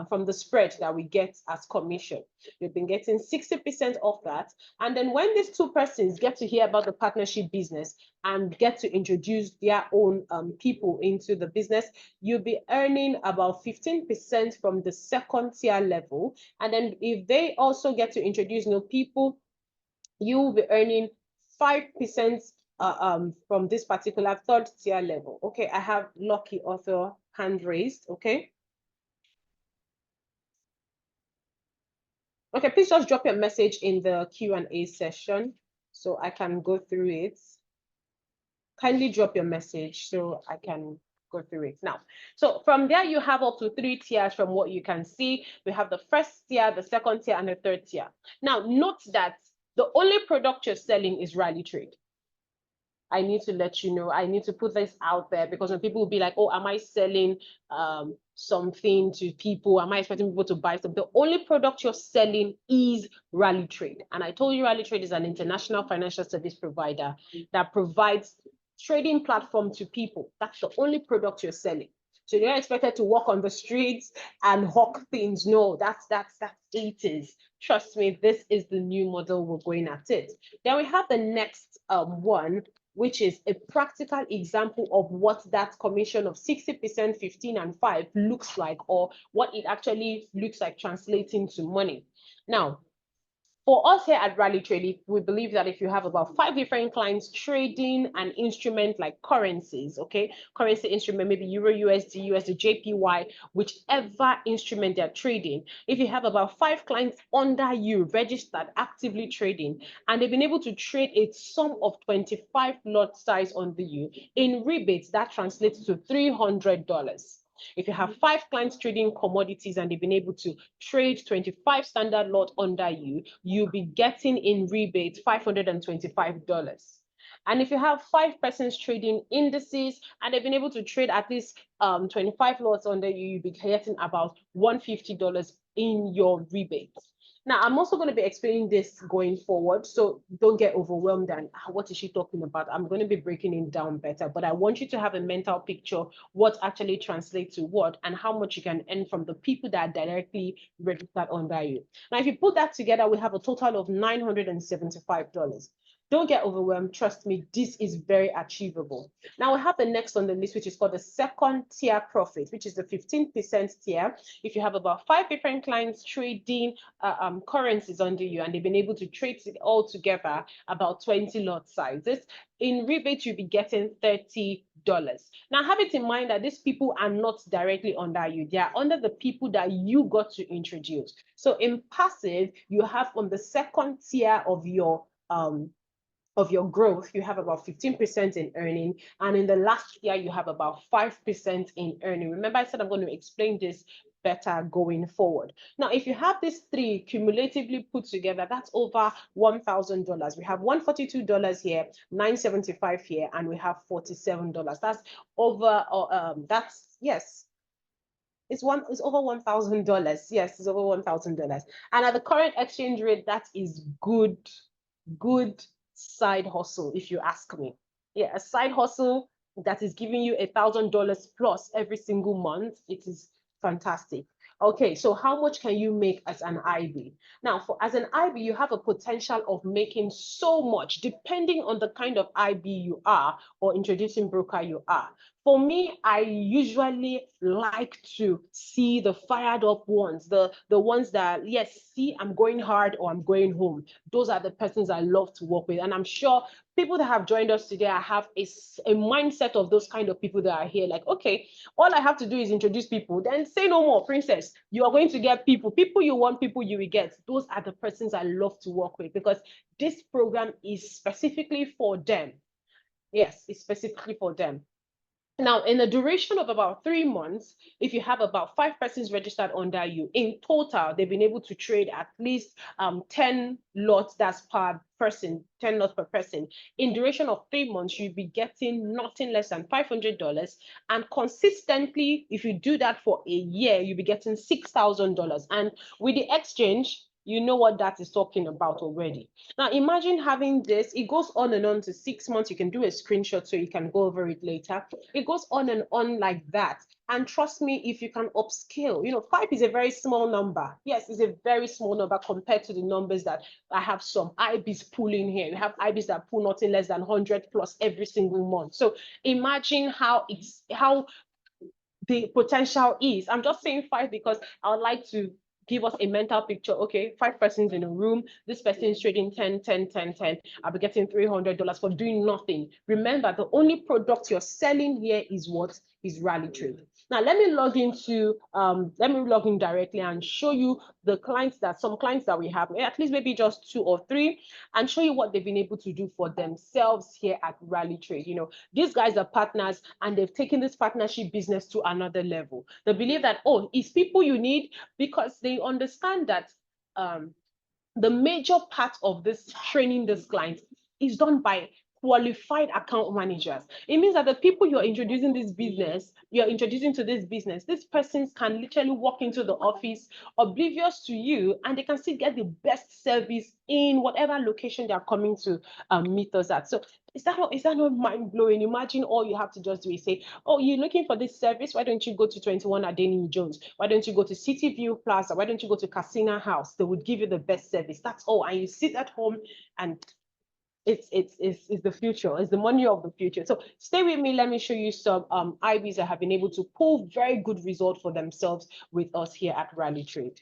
from the spread that we get as commission. You've been getting 60% of that. And then when these 2 persons get to hear about the partnership business and get to introduce their own people into the business, you'll be earning about 15% from the second tier level. And then if they also get to introduce new people, you will be earning 5% from this particular third tier level. Okay, I have Lucky Author hand raised. Okay. Okay, please just drop your message in the Q&A session so I can go through it. Kindly drop your message so I can go through it now. So from there, you have up to 3 tiers from what you can see. We have the first tier, the second tier, and the third tier. Now, note that the only product you're selling is Rally Trade. I need to let you know, I need to put this out there, because when people will be like, oh, am I selling something to people? Am I expecting people to buy something? The only product you're selling is Rally Trade. And I told you Rally Trade is an international financial service provider that provides trading platform to people. That's the only product you're selling. So you're not expected to walk on the streets and hawk things. No, that's 80s. Trust me, this is the new model we're going at it. Then we have the next one, which is a practical example of what that commission of 60%, 15, and 5 looks like, or what it actually looks like translating to money. Now, for us here at Rally Trade, we believe that if you have about 5 different clients trading an instrument like currencies, okay, currency instrument, maybe Euro, USD, JPY, whichever instrument they're trading, if you have about 5 clients under you registered actively trading, and they've been able to trade a sum of 25 lot size under you, in rebates, that translates to $300. If you have 5 clients trading commodities and they've been able to trade 25 standard lot under you, you'll be getting in rebate $525. And if you have 5 persons trading indices and they've been able to trade at least 25 lots under you, you'll be getting about $150 in your rebate. Now, I'm also going to be explaining this going forward, so don't get overwhelmed and what is she talking about? I'm going to be breaking it down better, but I want you to have a mental picture what actually translates to what and how much you can earn from the people that are directly registered under you. Now, if you put that together, we have a total of $975. Don't get overwhelmed. Trust me, this is very achievable. Now we have the next on the list, which is called the second tier profit, which is the 15% tier. If you have about 5 different clients trading currencies under you, and they've been able to trade it all together about 20 lot sizes, in rebate, you'll be getting $30. Now, have it in mind that these people are not directly under you. They are under the people that you got to introduce. So in passive, you have on the second tier of your growth, you have about 15% in earning. And in the last year, you have about 5% in earning. Remember, I said I'm going to explain this better going forward. Now, if you have these 3 cumulatively put together, that's over $1,000. We have $142 here, $975 here, and we have $47. That's over, yes. It's over $1,000. Yes, it's over $1,000. And at the current exchange rate, that is good side hustle, if you ask me. Yeah, a side hustle that is giving you $1,000 plus every single month. It is fantastic. Okay, so how much can you make as an IB? Now, as an IB, you have a potential of making so much depending on the kind of IB you are or introducing broker you are. For me, I usually like to see the fired up ones, the ones that, yes, see, I'm going hard or I'm going home. Those are the persons I love to work with. And I'm sure people that have joined us today, I have a mindset of those kind of people that are here. Like, okay, all I have to do is introduce people. Then say no more, princess. You are going to get people. People you want, people you will get. Those are the persons I love to work with because this program is specifically for them. Yes, it's specifically for them. Now, in a duration of about 3 months, if you have about 5 persons registered under you, in total, they've been able to trade at least 10 lots, that's per person, 10 lots per person. In duration of 3 months, you'll be getting nothing less than $500. And consistently, if you do that for a year, you'll be getting $6,000. And with the exchange, you know what that is talking about already. Now, imagine having this. It goes on to 6 months. You can do a screenshot so you can go over it later. It goes on and on like that. And trust me, if you can upscale, 5 is a very small number. Yes, it's a very small number compared to the numbers that I have some IBs pulling here. We have IBs that pull nothing less than 100 plus every single month. So imagine how the potential is. I'm just saying 5 because I would like to give us a mental picture. Okay, 5 persons in a room. This person is trading 10, 10, 10, 10. I'll be getting $300 for doing nothing. Remember, the only product you're selling here is what is rally trade. Now, let me log in directly and show you some clients that we have, at least maybe just 2 or 3, and show you what they've been able to do for themselves here at Rally Trade. These guys are partners and they've taken this partnership business to another level. They believe that, oh, it's people you need because they understand that the major part of this training this client is done by qualified account managers. It means that the people you're introducing to this business, these persons can literally walk into the office oblivious to you, and they can still get the best service in whatever location they are coming to meet us at. So is that not mind blowing? Imagine all you have to just do is say, oh, you're looking for this service. Why don't you go to 21 Adeni Jones? Why don't you go to City View Plaza? Why don't you go to Casina House? They would give you the best service. That's all. And you sit at home and it's the future. It's the money of the future. So stay with me. Let me show you some IBs that have been able to pull very good result for themselves with us here at Rally Trade.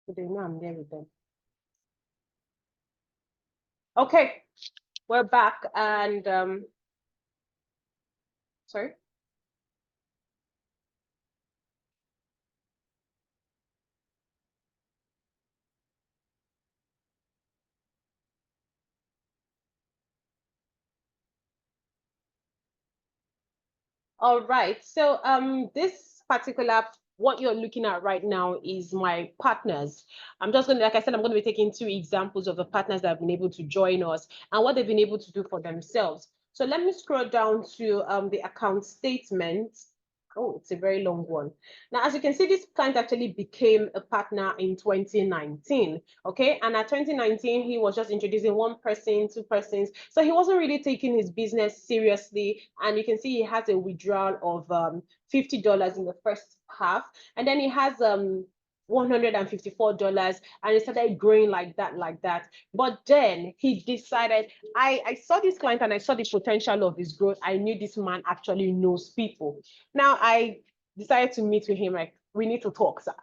So they know I'm there with them. Okay, we're back and sorry. All right. So this particular what you're looking at right now is my partners. I'm just going to, like I said, I'm going to be taking 2 examples of the partners that have been able to join us and what they've been able to do for themselves. So let me scroll down to the account statement. Oh, it's a very long one. Now, as you can see, this client actually became a partner in 2019. Okay. And at 2019, he was just introducing one person, two persons. So he wasn't really taking his business seriously. And you can see he has a withdrawal of $50 in the first half. And then he has $154 and it started growing like that, like that. But then he decided, I saw this client and I saw the potential of his growth. I knew this man actually knows people. Now I decided to meet with him, like, we need to talk, sir.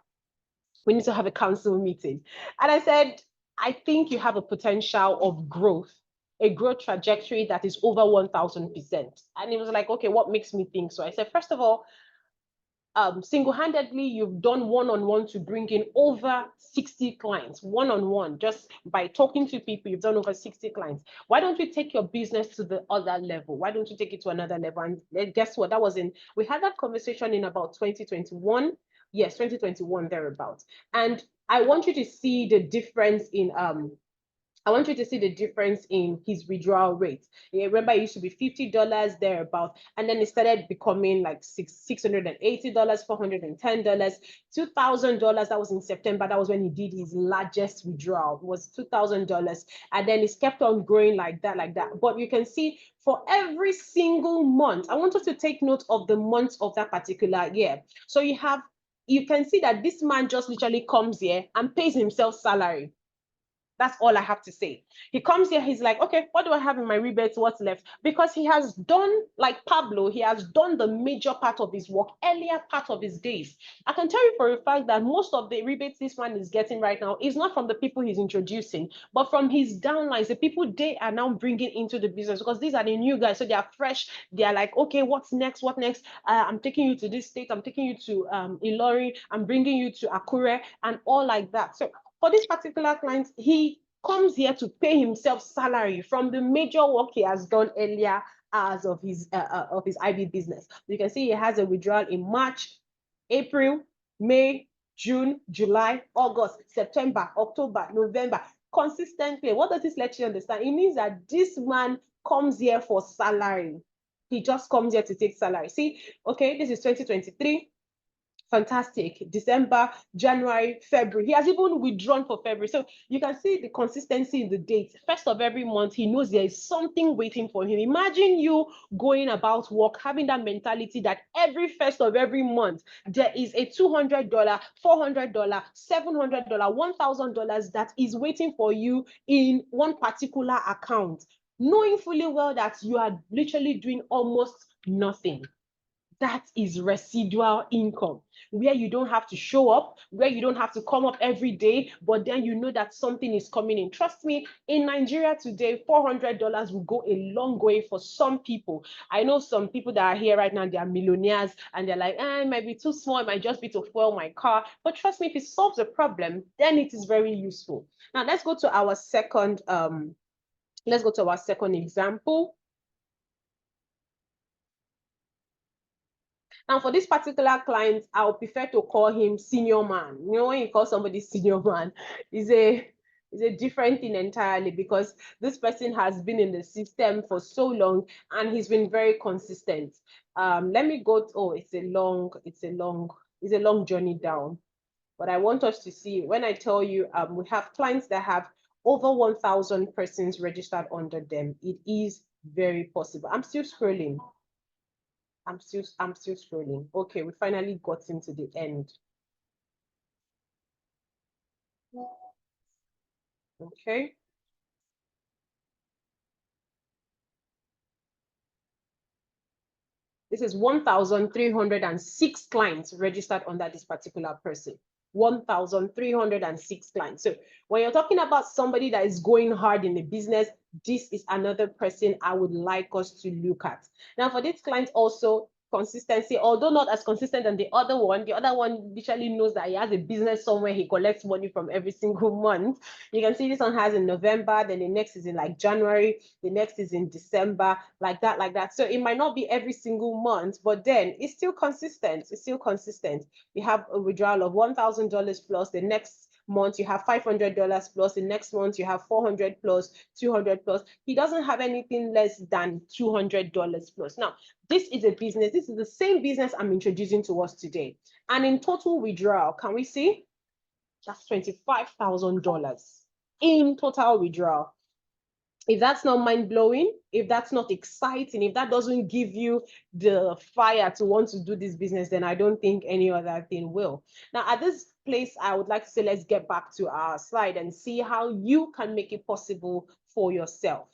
We need to have a council meeting. And I said, I think you have a potential of growth, a growth trajectory that is over 1000%. And he was like, okay, what makes me think so? I said, first of all, single-handedly, you've done one-on-one to bring in over 60 clients, one-on-one, just by talking to people, you've done over 60 clients. Why don't you take your business to the other level? Why don't you take it to another level? And guess what? We had that conversation in about 2021. Yes, 2021, thereabouts. And I want you to see the difference in I want you to see the difference in his withdrawal rate. Yeah, remember, it used to be $50 thereabout, and then it started becoming like $680, $410, $2,000. That was in September. That was when he did his largest withdrawal. It was $2,000, and then it's kept on growing like that, like that. But you can see for every single month, I want us to take note of the months of that particular year. So you can see that this man just literally comes here and pays himself salary. That's all I have to say. He comes here, he's like, okay, what do I have in my rebates? What's left? Because he has done, like Pablo, he has done the major part of his work, earlier part of his days. I can tell you for a fact that most of the rebates this one is getting right now is not from the people he's introducing, but from his downlines, the people they are now bringing into the business, because these are the new guys. So they are fresh. They are like, okay, what's next? What next? I'm taking you to this state. I'm taking you to Ilori. I'm bringing you to Akure and all like that. So for this particular client, he comes here to pay himself salary from the major work he has done earlier as of his IB business. You can see he has a withdrawal in March, April, May, June, July, August, September, October, November, consistently. What does this let you understand? It means that this man comes here for salary. He just comes here to take salary. See, okay, this is 2023. Fantastic. December, January, February. He has even withdrawn for February. So you can see the consistency in the date. First of every month, he knows there is something waiting for him. Imagine you going about work, having that mentality that every first of every month, there is a $200, $400, $700, $1,000 that is waiting for you in one particular account, knowing fully well that you are literally doing almost nothing. That is residual income, where you don't have to show up, where you don't have to come up every day, but then you know that something is coming in. Trust me, in Nigeria today, $400 will go a long way for some people. I know some people that are here right now, they are millionaires, and they're like, it might be too small, it might just be to fuel my car. But trust me, if it solves a problem, then it is very useful. Now let's go to our second example. And for this particular client, I would prefer to call him senior man. You know, when you call somebody senior man, is a different thing entirely, because this person has been in the system for so long and he's been very consistent. Let me go to, oh, it's a long journey down. But I want us to see, when I tell you we have clients that have over 1,000 persons registered under them, it is very possible. I'm still scrolling. I'm still scrolling. Okay, we finally got into the end. Okay. This is 1,306 clients registered under this particular person. 1,306 clients. So when you're talking about somebody that is going hard in the business, this is another person I would like us to look at. Now, for this client also, consistency, although not as consistent than the other one literally knows that he has a business somewhere, he collects money from every single month. You can see this one has in November, then the next is in like January, the next is in December, like that. So it might not be every single month, but then it's still consistent. You have a withdrawal of $1,000 plus. The next month you have $500 plus, the next month you have 400 plus, 200 plus. He doesn't have anything less than $200 plus. Now, this is a business. This is the same business I'm introducing to us today. And in total withdrawal, can we see? That's $25,000 in total withdrawal. If that's not mind-blowing, if that's not exciting, if that doesn't give you the fire to want to do this business, then I don't think any other thing will. Now, at this place, I would like to say, let's get back to our slide and see how you can make it possible for yourself.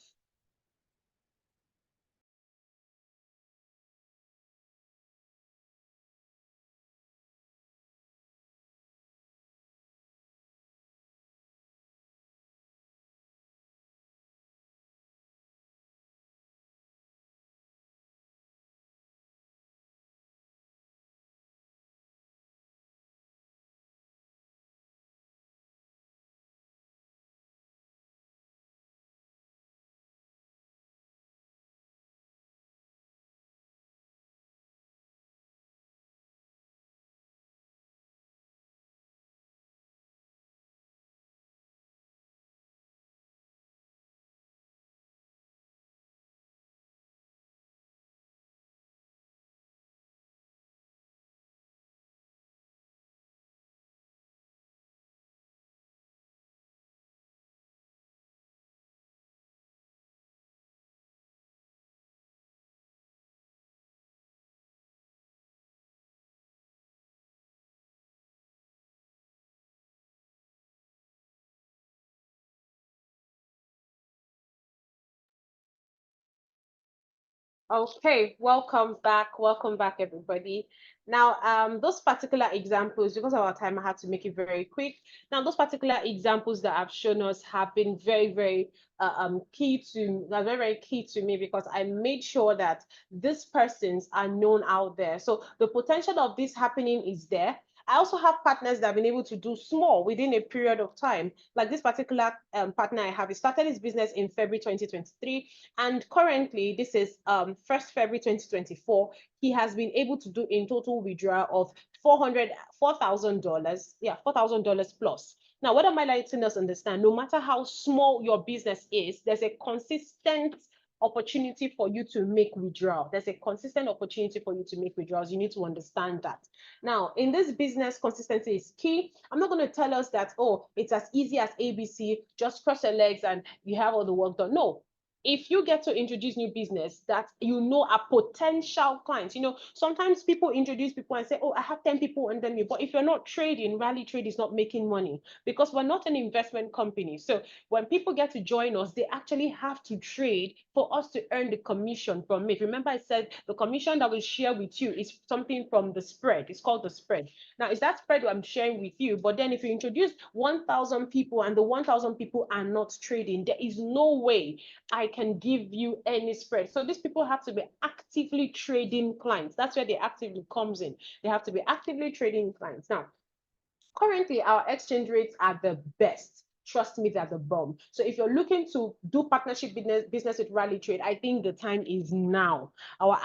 Okay, welcome back. Welcome back, everybody. Now, those particular examples, because of our time, I had to make it very quick. Now, those particular examples that I've shown us have been very, very key to, very, very key to me, because I made sure that these persons are known out there. So the potential of this happening is there. I also have partners that have been able to do small within a period of time. Like this particular partner I have, he started his business in February 2023. And currently, this is 1st February 2024, he has been able to do in total withdrawal of $4,000. Yeah, $4,000 plus. Now, what am I letting us understand? No matter how small your business is, there's a consistent opportunity for you to make withdrawal. There's a consistent opportunity for you to make withdrawals. You need to understand that. Now, in this business, consistency is key. I'm not going to tell us that, oh, it's as easy as ABC, just cross your legs and you have all the work done. No, if you get to introduce new business that you know are potential clients, sometimes people introduce people and say, oh, I have 10 people under me. But if you're not trading, Rally Trade is not making money, because we're not an investment company. So when people get to join us, they actually have to trade for us to earn the commission from it. Remember, I said the commission that we share with you is something from the spread. It's called the spread. Now, it's that spread I'm sharing with you. But then if you introduce 1,000 people and the 1,000 people are not trading, there is no way I can give you any spread. So these people have to be actively trading clients. That's where the actively comes in. They have to be actively trading clients. Now, currently, our exchange rates are the best. Trust me, they're the bomb. So if you're looking to do partnership business with Rally Trade, I think the time is now. Our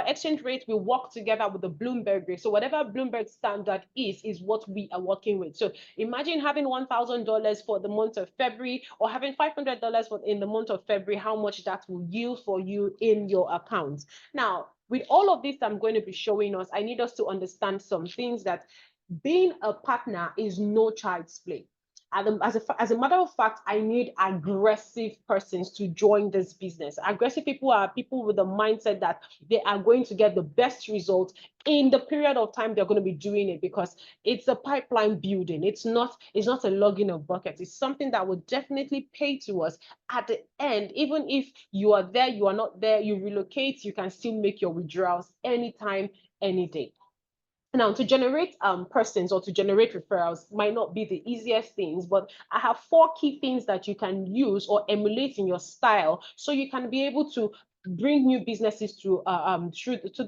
exchange rate will work together with the Bloomberg rate. So whatever Bloomberg standard is what we are working with. So imagine having $1,000 for the month of February, or having $500 in the month of February, how much that will yield for you in your account. Now, with all of this I'm going to be showing us, I need us to understand some things, that being a partner is no child's play. As a matter of fact, I need aggressive persons to join this business. Aggressive people are people with the mindset that they are going to get the best result in the period of time they're going to be doing it, because it's a pipeline building. It's not a logging of buckets. It's something that will definitely pay to us at the end. Even if you are there, you are not there, you relocate, you can still make your withdrawals anytime, any day. Now, to generate persons or to generate referrals might not be the easiest things, but I have 4 key things that you can use or emulate in your style, so you can be able to bring new businesses to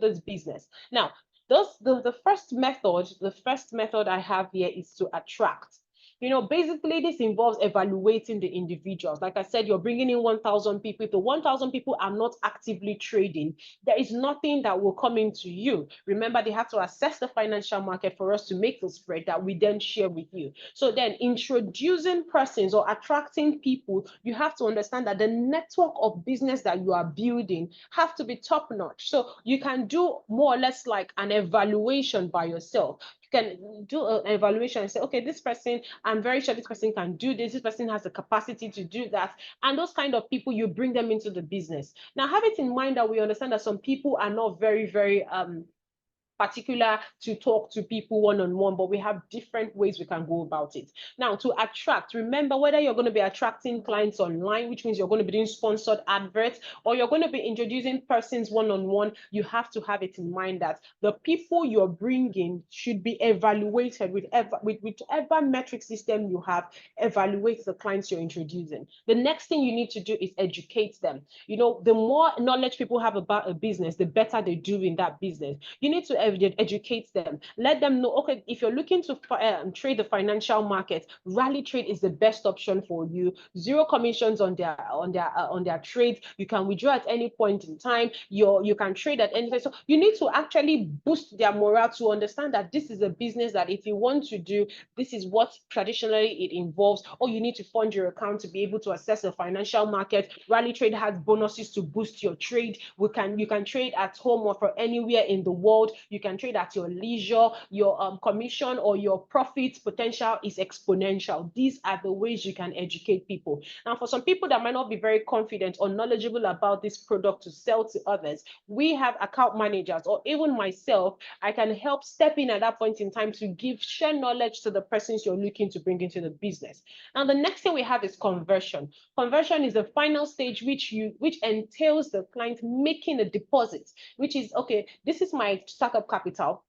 this business. Now, the first method I have here is to attract. Basically this involves evaluating the individuals. Like I said, you're bringing in 1,000 people. If the 1,000 people are not actively trading, there is nothing that will come into you. Remember, they have to assess the financial market for us to make the spread that we then share with you. So then introducing persons or attracting people, you have to understand that the network of business that you are building have to be top notch. So you can do more or less like an evaluation by yourself. You can do an evaluation and say, okay, this person, I'm very sure this person can do this person has the capacity to do that. And those kind of people, you bring them into the business. Now have it in mind that we understand that some people are not very particular to talk to people one-on-one, but we have different ways we can go about it. Now, to attract, remember, whether you're going to be attracting clients online, which means you're going to be doing sponsored adverts, or you're going to be introducing persons one-on-one, you have to have it in mind that the people you're bringing should be evaluated with whichever metric system you have. Evaluate the clients you're introducing. The next thing you need to do is educate them. The more knowledge people have about a business, the better they do in that business. You need to educate them. Let them know, okay, if you're looking to trade the financial market, Rally Trade is the best option for you. Zero commissions on their trades. You can withdraw at any point in time. You can trade at any time. So you need to actually boost their morale to understand that this is a business that if you want to do, this is what traditionally it involves, or you need to fund your account to be able to access the financial market. Rally Trade has bonuses to boost your trade. You can trade at home or from anywhere in the world. You can trade at your leisure. Your commission or your profit potential is exponential. These are the ways you can educate people. Now, for some people that might not be very confident or knowledgeable about this product to sell to others, we have account managers, or even myself, I can help step in at that point in time to share knowledge to the persons you're looking to bring into the business. Now, the next thing we have is conversion. Conversion is the final stage which entails the client making a deposit, which is, okay, this is my startup capital.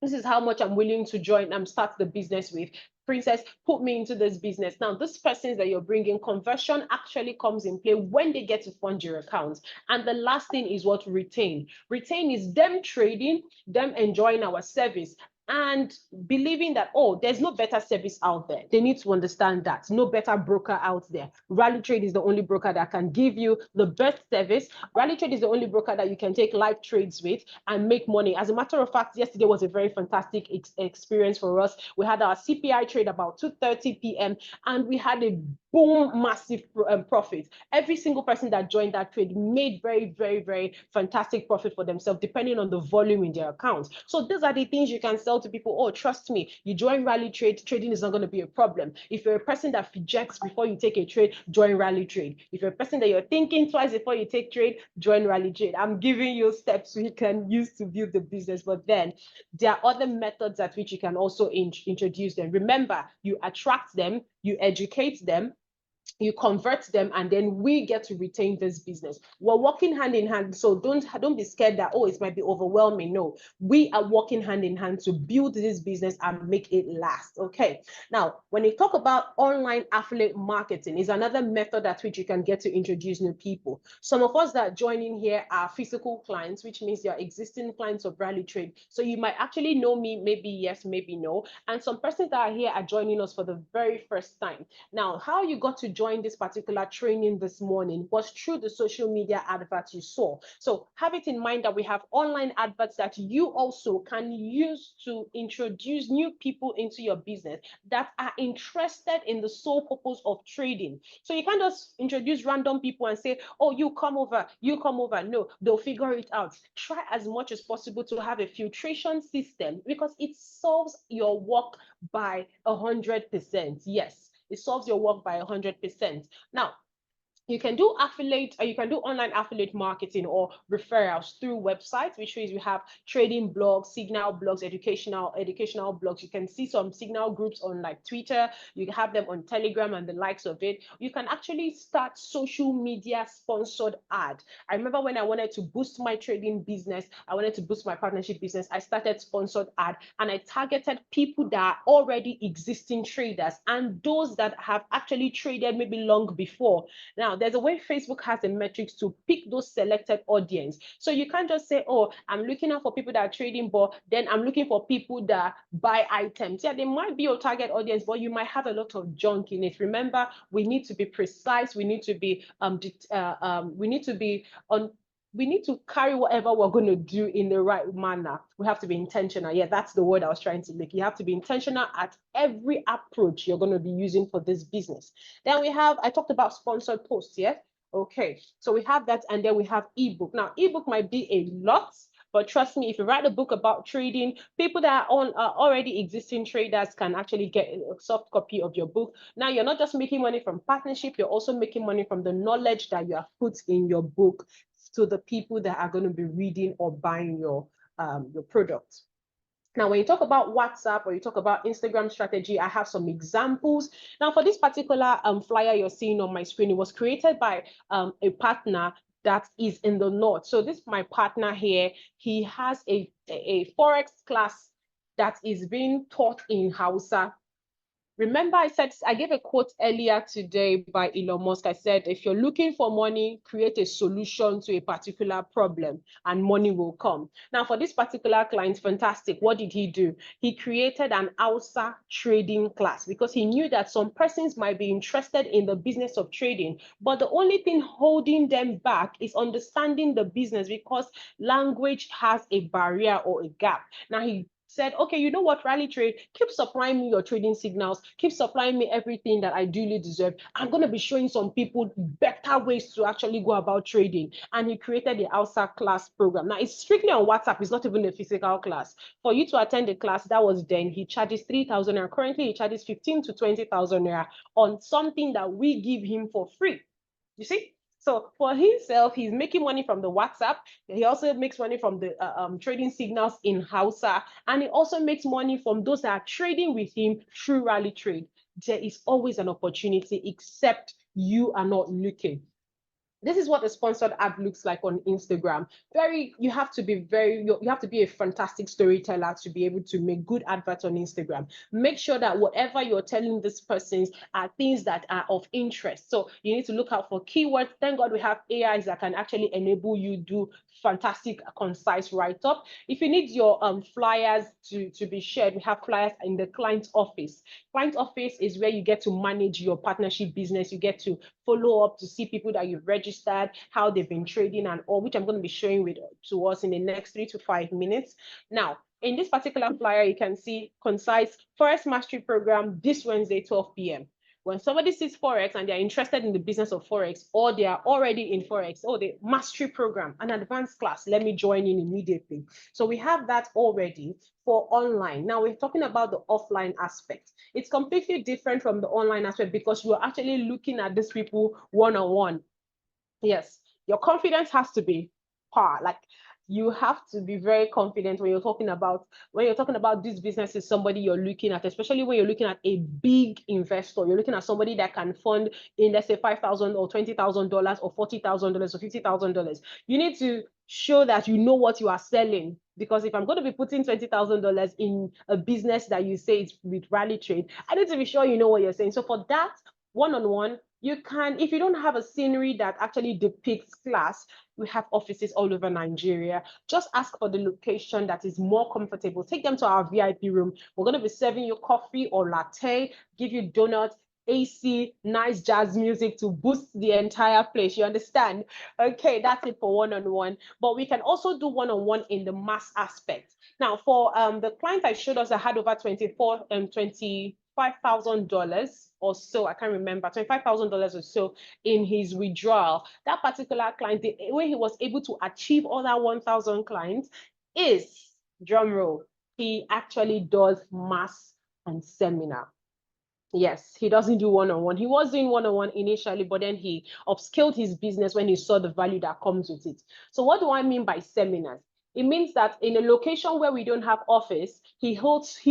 This is how much I'm willing to join and start the business with. Princess, put me into this business. Now, this persons that you're bringing, conversion actually comes in play when they get to fund your account. And the last thing is what? Retain. Retain is them trading, them enjoying our service, and believing that, oh, there's no better service out there. They need to understand that. No better broker out there. Rally Trade is the only broker that can give you the best service. Rally Trade is the only broker that you can take live trades with and make money. As a matter of fact, yesterday was a very fantastic experience for us. We had our CPI trade about 2:30 p.m. and we had a boom, massive profit. Every single person that joined that trade made very fantastic profit for themselves, depending on the volume in their account. So these are the things you can sell to people. Oh, trust me, you join Rally Trade, trading is not going to be a problem. If you're a person that rejects before you take a trade, join Rally Trade. If you're a person that you're thinking twice before you take trade, join Rally Trade. I'm giving you steps you can use to build the business, but then there are other methods at which you can also introduce them. Remember, you attract them, you educate them, you convert them, and then we get to retain this business. We're working hand in hand, so don't be scared that, oh, it might be overwhelming. No, we are working hand in hand to build this business and make it last. Okay, now when you talk about online affiliate marketing, is another method at which you can get to introduce new people. Some of us that are joining here are physical clients, which means you're existing clients of Rally Trade, so you might actually know me, maybe yes, maybe no, and some persons that are here are joining us for the very first time. Now, how you got to join this particular training this morning was through the social media adverts you saw. So have it in mind that we have online adverts that you also can use to introduce new people into your business that are interested in the sole purpose of trading. So you can't just introduce random people and say, oh, you come over. No, they'll figure it out. Try as much as possible to have a filtration system, because it solves your work by 100%. Yes, it solves your work by 100%. Now, you can do online affiliate marketing or referrals through websites, which means we have trading blogs, signal blogs, educational blogs. You can see some signal groups on like Twitter. You have them on Telegram and the likes of it. You can actually start social media sponsored ad. I remember when I wanted to boost my trading business, I wanted to boost my partnership business, I started sponsored ad, and I targeted people that are already existing traders and those that have actually traded maybe long before. Now, there's a way Facebook has the metrics to pick those selected audience. So you can't just say, oh, I'm looking out for people that are trading, but then I'm looking for people that buy items. Yeah, they might be your target audience, but you might have a lot of junk in it. Remember, we need to be precise. We need to be we need to carry whatever we're going to do in the right manner. We have to be intentional. Yeah, that's the word I was trying to make. You have to be intentional at every approach you're going to be using for this business. Then we have, I talked about sponsored posts, yeah? Okay, so we have that, and then we have ebook. Now, ebook might be a lot, but trust me, if you write a book about trading, people that are on already existing traders can actually get a soft copy of your book. Now, you're not just making money from partnership, you're also making money from the knowledge that you have put in your book to the people that are going to be reading or buying your product. Now, when you talk about WhatsApp or you talk about Instagram strategy, I have some examples. Now, for this particular flyer you're seeing on my screen, it was created by a partner that is in the north. So this is my partner here. He has a Forex class that is being taught in Hausa. Remember, I gave a quote earlier today by Elon Musk. I said, if you're looking for money, create a solution to a particular problem and money will come. Now, for this particular client, fantastic. What did he do? He created an Hausa trading class because he knew that some persons might be interested in the business of trading, but the only thing holding them back is understanding the business because language has a barrier or a gap. Now, he said, okay, you know what, Rally Trade, keep supplying me your trading signals, keep supplying me everything that I duly deserve. I'm going to be showing some people better ways to actually go about trading. And he created the Hausa class program. Now, it's strictly on WhatsApp. It's not even a physical class. For you to attend the class, that was then, he charges 3,000 naira. Currently, he charges 15 to 20,000 naira on something that we give him for free. You see? So for himself, he's making money from the WhatsApp. He also makes money from the trading signals in Hausa. And he also makes money from those that are trading with him through Rally Trade. There is always an opportunity, except you are not looking. This is what a sponsored ad looks like on Instagram. You have to be a fantastic storyteller to be able to make good adverts on Instagram. Make sure that whatever you're telling these persons are things that are of interest. So you need to look out for keywords. Thank God we have AIs that can actually enable you do fantastic, concise write-up. If you need your flyers to be shared, we have flyers in the client office. Client office is where you get to manage your partnership business. You get to follow up to see people that you've registered, how they've been trading and all, which I'm going to be showing to us in the next 3 to 5 minutes. Now, in this particular flyer, you can see concise Forex Mastery Program this Wednesday, 12 p.m. When somebody sees Forex and they're interested in the business of Forex, or they are already in Forex, or the mastery program, an advanced class, let me join in immediately. So we have that already for online. Now we're talking about the offline aspect. It's completely different from the online aspect because you're actually looking at these people one-on-one. Yes, your confidence has to be par. Like, you have to be very confident when you're talking about these businesses, somebody you're looking at, especially when you're looking at a big investor. You're looking at somebody that can fund in, let's say, $5,000 or $20,000 or $40,000 or $50,000. You need to show that you know what you are selling. Because if I'm going to be putting $20,000 in a business that you say is with Rally Trade, I need to be sure you know what you're saying. So for that one-on-one, you can, if you don't have a scenery that actually depicts class, we have offices all over Nigeria. Just ask for the location that is more comfortable. Take them to our VIP room. We're going to be serving you coffee or latte, give you donuts, AC, nice jazz music to boost the entire place. You understand? Okay, that's it for one-on-one. But we can also do one-on-one in the mass aspect. Now, for the client I showed us, I had over $25,000 or so, I can't remember, $25,000 or so in his withdrawal. That particular client, the way he was able to achieve all that 1,000 clients is, drum roll, he actually does mass and seminar. Yes, he doesn't do one-on-one. He was doing one-on-one initially, but then he upscaled his business when he saw the value that comes with it. So what do I mean by seminars? It means that in a location where we don't have office, he hosts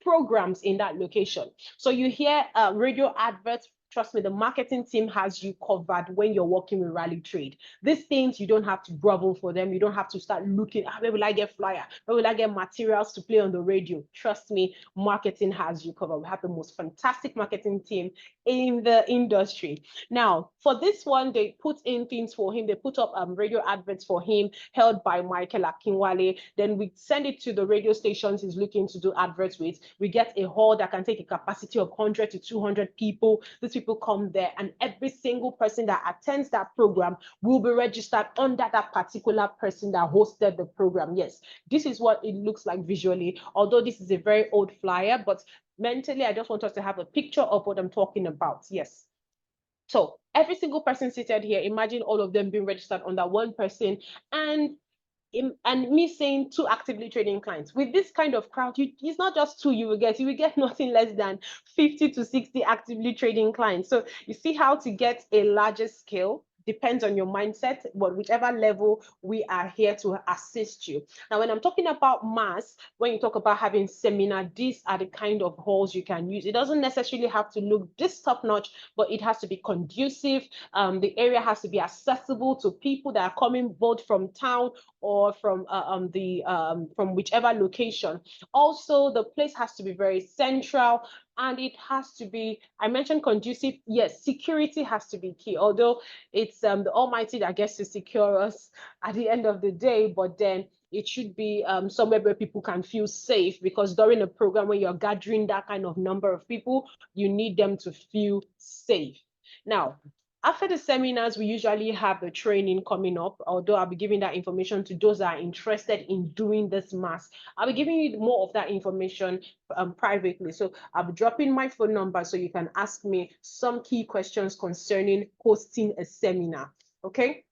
programs in that location. So you hear radio adverts trust me, the marketing team has you covered when you're working with Rally Trade. These things, you don't have to grovel for them. You don't have to start looking, where will I get flyer? Where will I get materials to play on the radio? Trust me, marketing has you covered. We have the most fantastic marketing team in the industry. Now, for this one, they put in things for him. They put up radio adverts for him held by Michael Akinwale. Then we send it to the radio stations he's looking to do adverts with. We get a hall that can take a capacity of 100 to 200 people. These people come there, and every single person that attends that program will be registered under that particular person that hosted the program. Yes, this is what it looks like visually, although this is a very old flyer, but mentally, I just want us to have a picture of what I'm talking about. Yes. So every single person seated here, imagine all of them being registered under one person, and me saying two actively trading clients. With this kind of crowd, it's not just two you will get nothing less than 50 to 60 actively trading clients. So you see how to get a larger scale depends on your mindset, but whichever level, we are here to assist you. Now, when I'm talking about mass, when you talk about having seminar, these are the kind of halls you can use. It doesn't necessarily have to look this top notch, but it has to be conducive. The area has to be accessible to people that are coming both from town or from from whichever location. Also, the place has to be very central, and it has to be, I mentioned conducive. Yes, security has to be key, although it's the Almighty that gets to secure us at the end of the day, but then it should be somewhere where people can feel safe, because during a program when you're gathering that kind of number of people, you need them to feel safe. Now, after the seminars, we usually have the training coming up, although I'll be giving that information to those that are interested in doing this mass. I'll be giving you more of that information privately. So I'll be dropping my phone number so you can ask me some key questions concerning hosting a seminar, okay?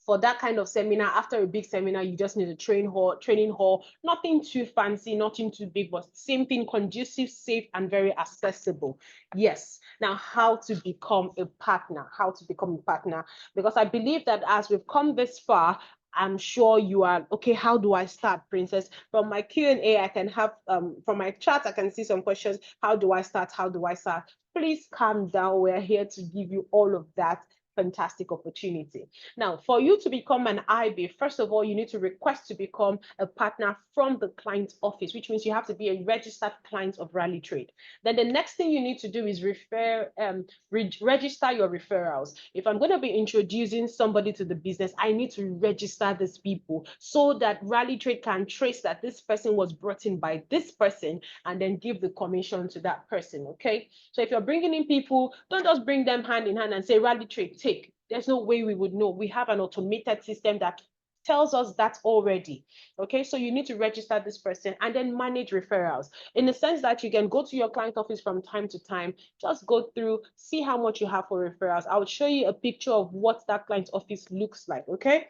For that kind of seminar, after a big seminar, you just need a training hall, nothing too fancy, nothing too big, but same thing, conducive, safe, and very accessible. Yes. Now, how to become a partner, because I believe that as we've come this far, I'm sure you are, okay, how do I start, Princess? From my Q&A, I can have, from my chat, I can see some questions. How do I start? How do I start? Please calm down. We're here to give you all of that fantastic opportunity. Now, for you to become an IB, first of all, you need to request to become a partner from the client's office, which means you have to be a registered client of Rally Trade. Then the next thing you need to do is register your referrals. If I'm going to be introducing somebody to the business, I need to register these people so that Rally Trade can trace that this person was brought in by this person and then give the commission to that person, okay? So if you're bringing in people, don't just bring them hand in hand and say, Rally Trade, take. There's no way we would know. We have an automated system that tells us that already. Okay, so you need to register this person and then manage referrals in the sense that you can go to your client office from time to time, just go through, see how much you have for referrals. I will show you a picture of what that client office looks like. Okay,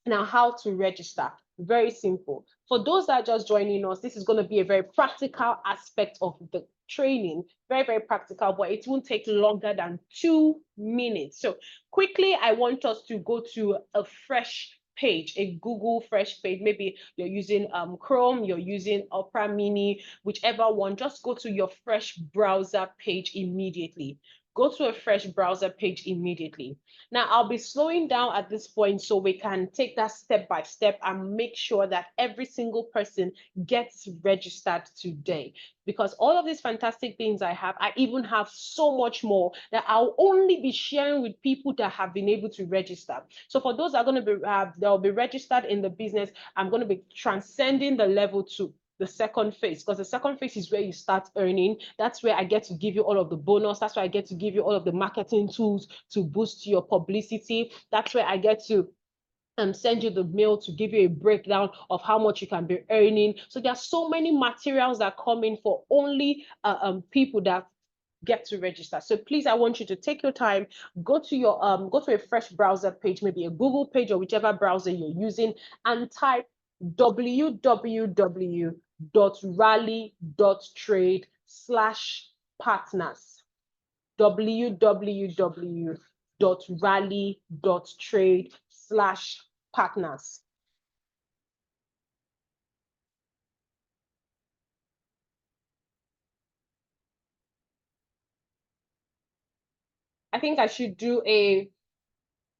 now how to register. Very simple. For those that are just joining us, this is going to be a very practical aspect of the training. Very, very practical, but it won't take longer than 2 minutes. So quickly, I want us to go to a fresh page, a Google fresh page. Maybe you're using Chrome, you're using Opera Mini, whichever one. Just go to your fresh browser page immediately. Go to a fresh browser page immediately. Now, I'll be slowing down at this point so we can take that step by step and make sure that every single person gets registered today. Because all of these fantastic things I even have so much more that I'll only be sharing with people that have been able to register. So for those that are going to be, they'll be registered in the business, I'm going to be transcending the level 2. The second phase, because the second phase is where you start earning. That's where I get to give you all of the bonus. That's where I get to give you all of the marketing tools to boost your publicity. That's where I get to send you the mail to give you a breakdown of how much you can be earning. So there are so many materials that come in for only people that get to register. So please, I want you to take your time, go to a fresh browser page, maybe a Google page or whichever browser you're using, and type www.rally.trade/partners. www.rally.trade/partners. I think I should do a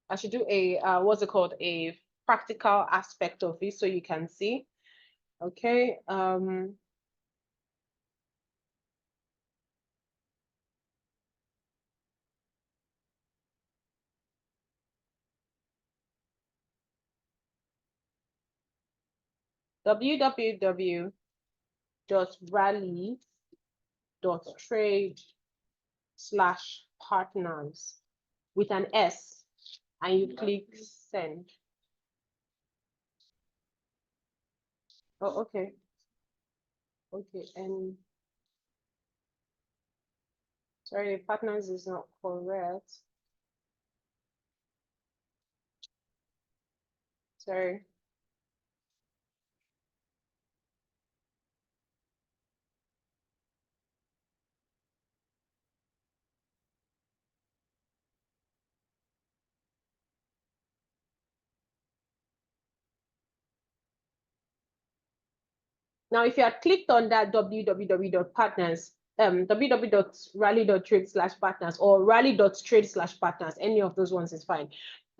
what's it called? A practical aspect of it so you can see. Okay. www.rally.trade/partners with an S, and you click send. Oh, okay. Okay, and sorry, partners is not correct. Sorry. Now, if you had clicked on that www.partners, www.rally.trade/partners or rally.trade/partners, any of those ones is fine.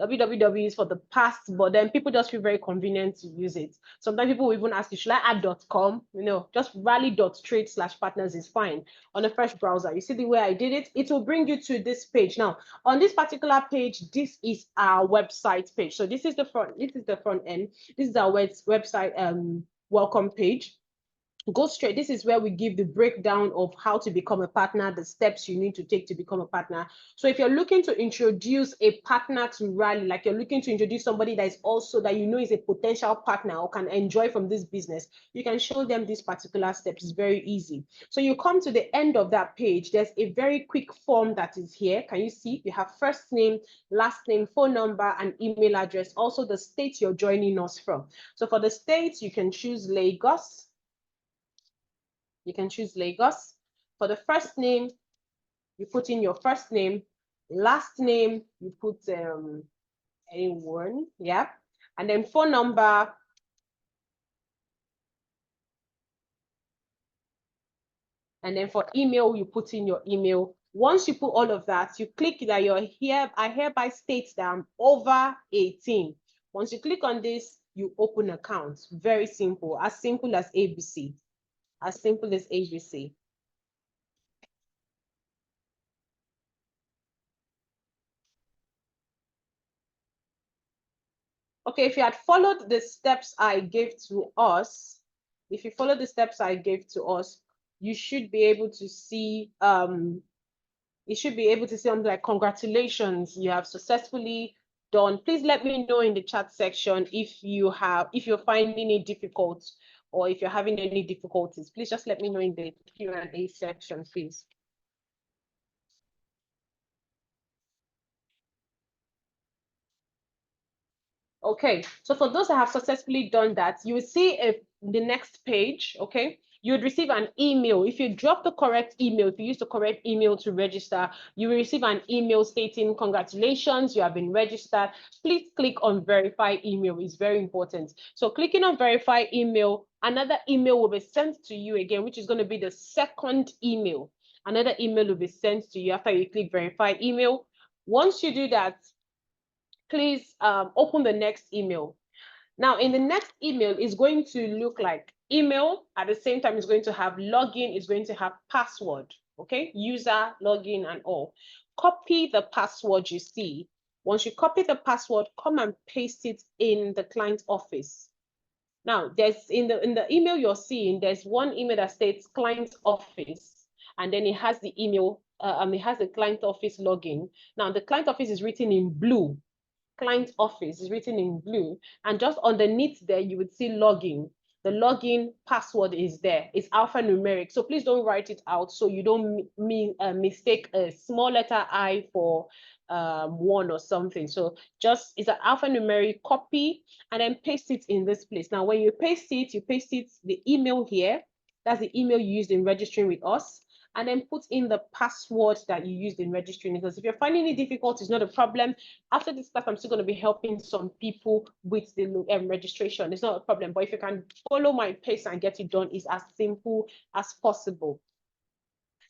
www is for the past, but then people just feel very convenient to use it. Sometimes people will even ask you, should I add .com? You know, just rally.trade/partners is fine on the fresh browser. You see the way I did it? It will bring you to this page. Now, on this particular page, this is our website page. So this is the front end. This is our website welcome page. Go straight. This is where we give the breakdown of how to become a partner, the steps you need to take to become a partner. So if you're looking to introduce a partner to Rally, like you're looking to introduce somebody that is also that you know is a potential partner or can enjoy from this business, you can show them this particular steps. It's very easy. So you come to the end of that page. There's a very quick form that is here. Can you see? You have first name, last name, phone number, and email address. Also the state you're joining us from. So for the states, you can choose Lagos. You can choose Lagos. For the first name, you put in your first name. Last name, you put anyone, yeah. And then phone number. And then for email, you put in your email. Once you put all of that, you click that you're here. I hereby state that I'm over 18. Once you click on this, you open account. Very simple as ABC. As simple as ABC. Okay, if you had followed the steps I gave to us, if you follow the steps I gave to us, you should be able to see, you should be able to see something like, congratulations, you have successfully done. Please let me know in the chat section if you're finding it difficult or if you're having any difficulties. Please just let me know in the Q&A section, please. Okay, so for those that have successfully done that, you will see the next page, okay? You would receive an email. If you drop the correct email, if you use the correct email to register, you will receive an email stating, congratulations, you have been registered. Please click on verify email. It's very important. So clicking on verify email, another email will be sent to you again, which is going to be the second email. Another email will be sent to you after you click verify email. Once you do that, please open the next email. Now, in the next email, is going to look like email. At the same time, it's going to have login, it's going to have password, okay? User, login, and all. Copy the password you see. Once you copy the password, come and paste it in the client office. Now, there's in the email you're seeing, there's one email that states client office, and then it has the email, it has the client office login. Now, the client office is written in blue. Client office is written in blue, and just underneath there you would see login. The login password is there. It's alphanumeric, so please don't write it out so you don't mistake a small letter I for one or something. So just it's an alphanumeric, copy and then paste it in this place. Now when you paste it the email here. That's the email you used in registering with us, and then put in the password that you used in registering. Because if you're finding it difficult, it's not a problem. After this class, I'm still going to be helping some people with the registration. It's not a problem. But if you can follow my pace and get it done, it's as simple as possible.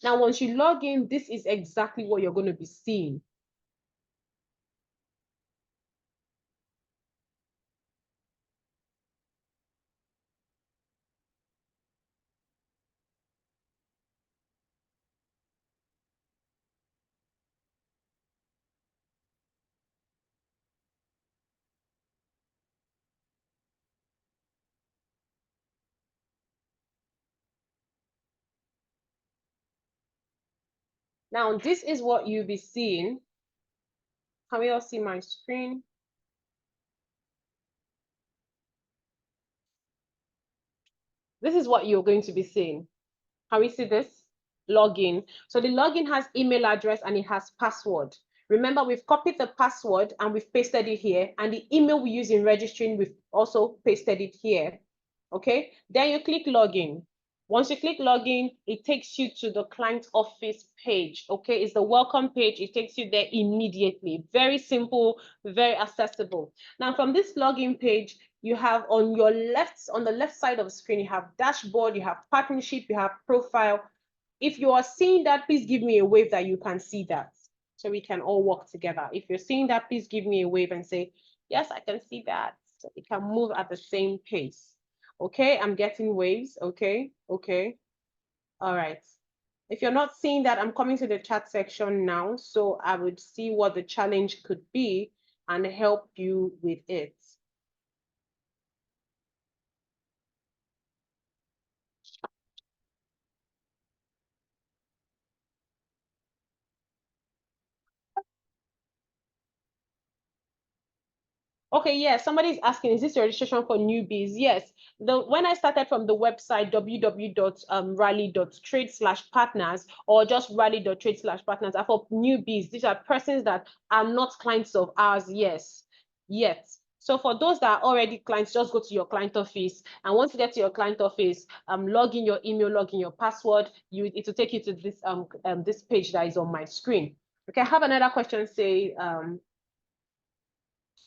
Now, once you log in, this is exactly what you're going to be seeing. Now, this is what you'll be seeing. Can we all see my screen? This is what you're going to be seeing. Can we see this? Login. So the login has email address and it has password. Remember, we've copied the password and we've pasted it here. And the email we use in registering, we've also pasted it here. Okay, then you click login. Once you click login, it takes you to the client office page. Okay, it's the welcome page. It takes you there immediately. Very simple, very accessible. Now, from this login page, you have on the left side of the screen, you have dashboard, you have partnership, you have profile. If you are seeing that, please give me a wave that you can see that so we can all work together. If you're seeing that, please give me a wave and say, yes, I can see that. So we can move at the same pace. Okay, I'm getting waves. Okay, okay. All right. If you're not seeing that, I'm coming to the chat section now. So I would see what the challenge could be and help you with it. Okay, yes, somebody's asking, is this your registration for newbies? Yes. When I started from the website www.rally.trade/partners or just rally.trade/partners are for newbies. These are persons that are not clients of ours, yes, yet. So for those that are already clients, just go to your client office. And once you get to your client office, log in your email, log in your password. It will take you to this page that is on my screen. Okay, I have another question. Say,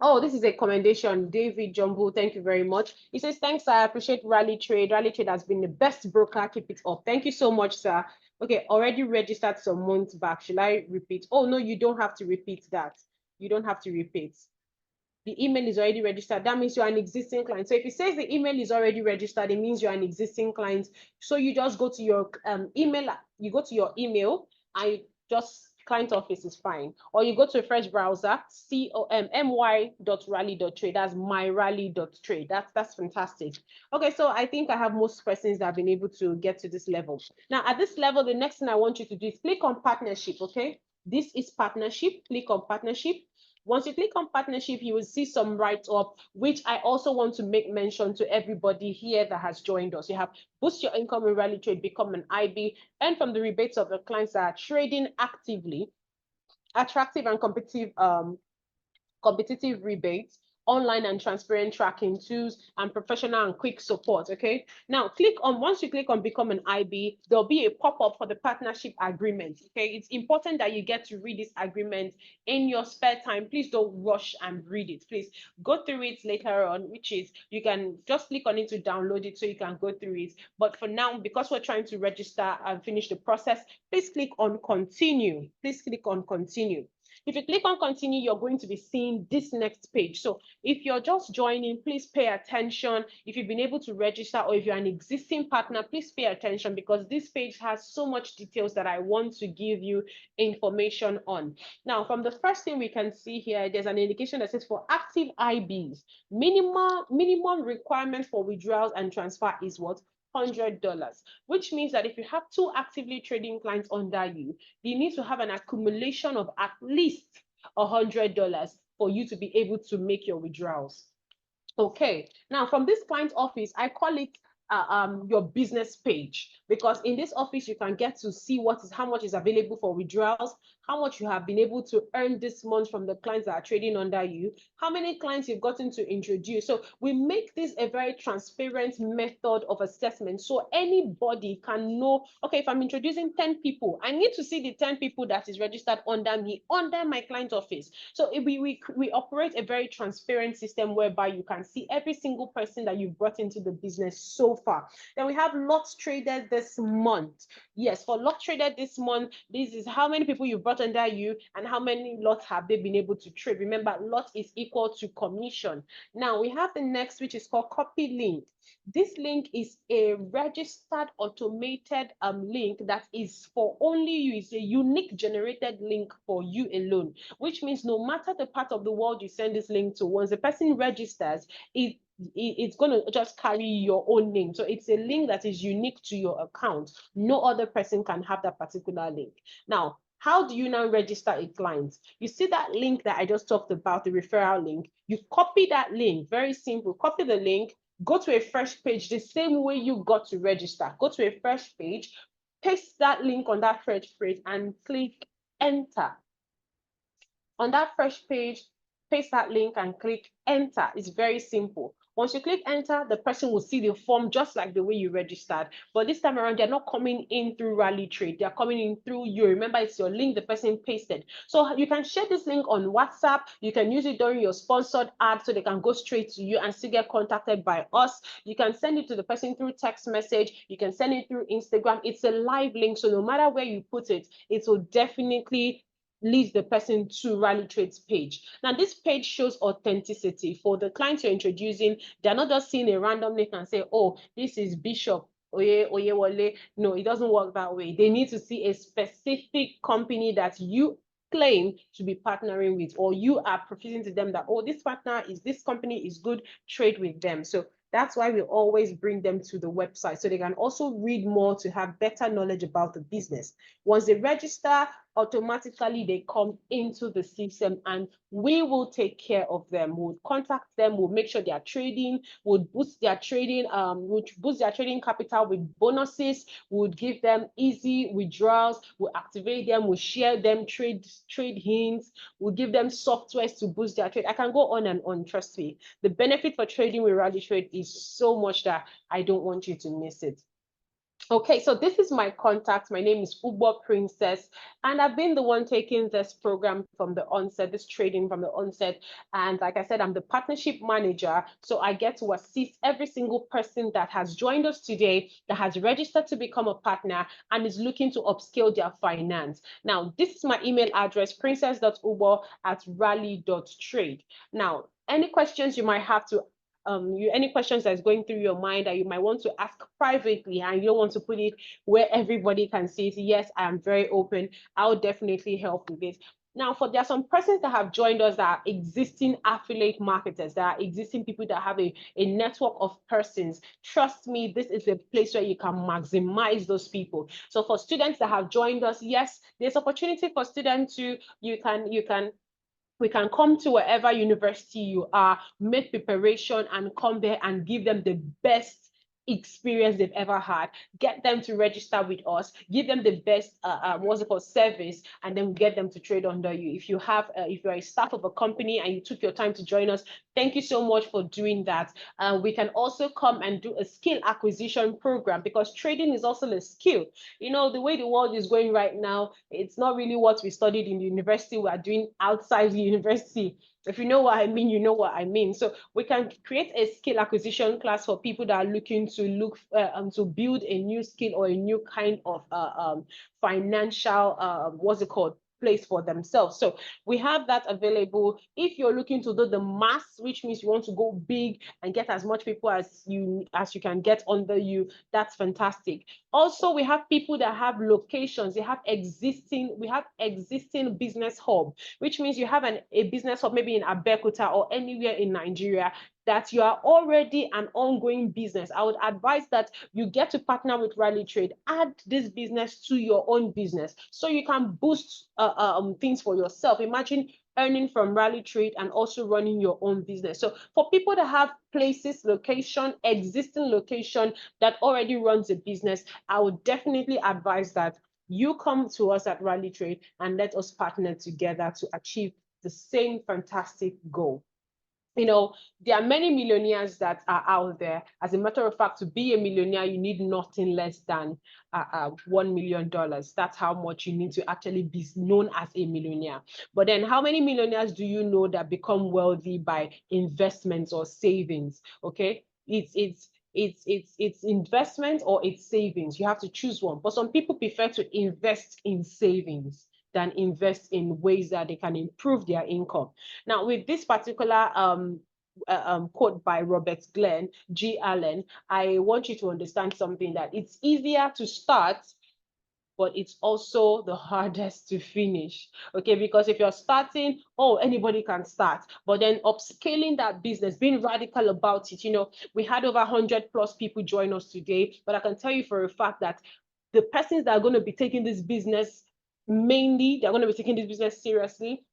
oh, this is a commendation. David Jumbo, thank you very much. He says, thanks, I appreciate Rally Trade. Rally Trade has been the best broker. Keep it up. Thank you so much, sir. Okay, already registered some months back. Should I repeat? Oh, no, you don't have to repeat that. You don't have to repeat. The email is already registered. That means you're an existing client. So if it says the email is already registered, it means you're an existing client. So you just go to your email, you go to your email and just client office is fine. Or you go to a fresh browser, my.rally.trade. That's myrally.trade. That's fantastic. Okay, so I think I have most persons that have been able to get to this level. Now, at this level, the next thing I want you to do is click on partnership, okay? This is partnership. Click on partnership. Once you click on partnership, you will see some write-up, which I also want to make mention to everybody here that has joined us. You have boost your income in Rally Trade, become an IB, and from the rebates of the clients that are trading actively, attractive and competitive rebates, online and transparent tracking tools, and professional and quick support. Okay. Now, once you click on become an IB, there'll be a pop-up for the partnership agreement. Okay. It's important that you get to read this agreement in your spare time. Please don't rush and read it. Please go through it later on, which is you can just click on it to download it so you can go through it. But for now, because we're trying to register and finish the process, please click on continue. Please click on continue. If you click on continue, you're going to be seeing this next page. So if you're just joining, please pay attention. If you've been able to register or if you're an existing partner, please pay attention because this page has so much details that I want to give you information on. Now, from the first thing we can see here, there's an indication that says for active IBs, minimum requirement for withdrawals and transfer is what? $100, which means that if you have 2 actively trading clients under you, you need to have an accumulation of at least $100 for you to be able to make your withdrawals. Okay, now from this client office, I call it your business page, because in this office you can get to see how much is available for withdrawals, how much you have been able to earn this month from the clients that are trading under you, how many clients you've gotten to introduce. So we make this a very transparent method of assessment so anybody can know, okay, if I'm introducing 10 people, I need to see the 10 people that is registered under me, under my client office. So we operate a very transparent system whereby you can see every single person that you've brought into the business so far. Then we have lots traded this month. Yes, for lot traded this month, this is how many people you brought under you and how many lots have they been able to trade. Remember, lot is equal to commission. Now we have the next, which is called copy link. This link is a registered automated link that is for only you. It's a unique generated link for you alone, which means no matter the part of the world you send this link to, once the person registers, it's going to just carry your own name. So it's a link that is unique to your account. No other person can have that particular link. Now, How do you now register a client? You see that link that I just talked about, the referral link. You copy that link, very simple. Copy the link, go to a fresh page the same way you got to register. Go to a fresh page, paste that link on that fresh page and click enter. On that fresh page, paste that link and click enter. It's very simple. Once you click enter, the person will see the form just like the way you registered. But this time around, they're not coming in through Rally Trade. They're coming in through you. Remember, it's your link the person pasted. So you can share this link on WhatsApp. You can use it during your sponsored ad so they can go straight to you and still get contacted by us. You can send it to the person through text message. You can send it through Instagram. It's a live link. So no matter where you put it, it will definitely leads the person to Rally Trade's page. Now, this page shows authenticity. For the clients you're introducing, they're not just seeing a random link and say, oh, this is Bishop Oyewole. No, it doesn't work that way. They need to see a specific company that you claim to be partnering with, or you are professing to them that, oh, this partner is, this company is good, trade with them. So that's why we always bring them to the website so they can also read more to have better knowledge about the business. Once they register, automatically they come into the system and we will take care of them. We'll contact them, we'll make sure they are trading, we'll boost their trading, capital with bonuses, we'll give them easy withdrawals, we'll activate them, we'll share them trade hints, we'll give them softwares to boost their trade. I can go on and on, trust me. The benefit for trading with Rally Trade is so much that I don't want you to miss it. Okay, so this is my contact. My name is Ubo Princess, and I've been the one taking this program from the onset, this trading from the onset. And like I said, I'm the partnership manager. So I get to assist every single person that has joined us today, that has registered to become a partner and is looking to upscale their finance. Now, this is my email address, princess.ubo@rally.trade. Now, any questions you might have to any questions that's going through your mind that you might want to ask privately and you don't want to put it where everybody can see it, yes, I am very open. I'll definitely help with this. Now, there are some persons that have joined us that are existing affiliate marketers, that are existing people that have a network of persons. Trust me, this is a place where you can maximize those people. So for students that have joined us, yes, there's opportunity for students to, we can come to wherever university you are, make preparation and come there and give them the best experience they've ever had, get them to register with us, give them the best service, and then get them to trade under you. If you're a staff of a company and you took your time to join us, thank you so much for doing that. We can also come and do a skill acquisition program, because trading is also a skill. You know, the way the world is going right now, it's not really what we studied in the university we are doing outside the university. If you know what I mean, you know what I mean. So we can create a skill acquisition class for people that are looking to build a new skill or a new kind of financial place for themselves. So we have that available. If you're looking to do the mass, which means you want to go big and get as much people as you can get under you, that's fantastic. Also, we have people that have locations. We have existing business hub, which means you have a business hub maybe in Abeokuta or anywhere in Nigeria that you are already an ongoing business. I would advise that you get to partner with Rally Trade, add this business to your own business so you can boost things for yourself. Imagine earning from Rally Trade and also running your own business. So for people that have places, existing location that already runs a business, I would definitely advise that you come to us at Rally Trade and let us partner together to achieve the same fantastic goal. You know, there are many millionaires that are out there. As a matter of fact, to be a millionaire, you need nothing less than $1 million. That's how much you need to actually be known as a millionaire. But then how many millionaires do you know that become wealthy by investments or savings? Okay, it's investment or it's savings. You have to choose one. But some people prefer to invest in savings than invest in ways that they can improve their income. Now, with this particular quote by Robert G. Allen, I want you to understand something, that it's easier to start, but it's also the hardest to finish. Okay, because if you're starting, oh, anybody can start, but then upscaling that business, being radical about it, you know, we had over 100+ people join us today, but I can tell you for a fact that the persons that are going to be taking this business mainly they're going to be taking this business seriously.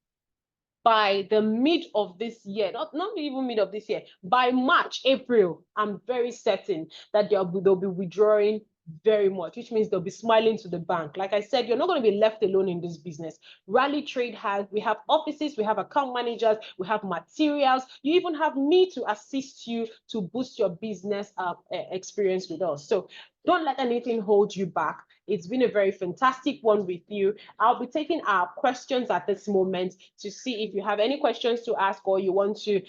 By the mid of this year, not even mid of this year, by March, April, I'm very certain that they'll be withdrawing very much, which means they'll be smiling to the bank. Like I said, you're not going to be left alone in this business. Rally Trade we have offices, we have account managers, we have materials. You even have me to assist you to boost your business experience with us. So don't let anything hold you back. It's been a very fantastic one with you. I'll be taking our questions at this moment to see if you have any questions to ask or you want to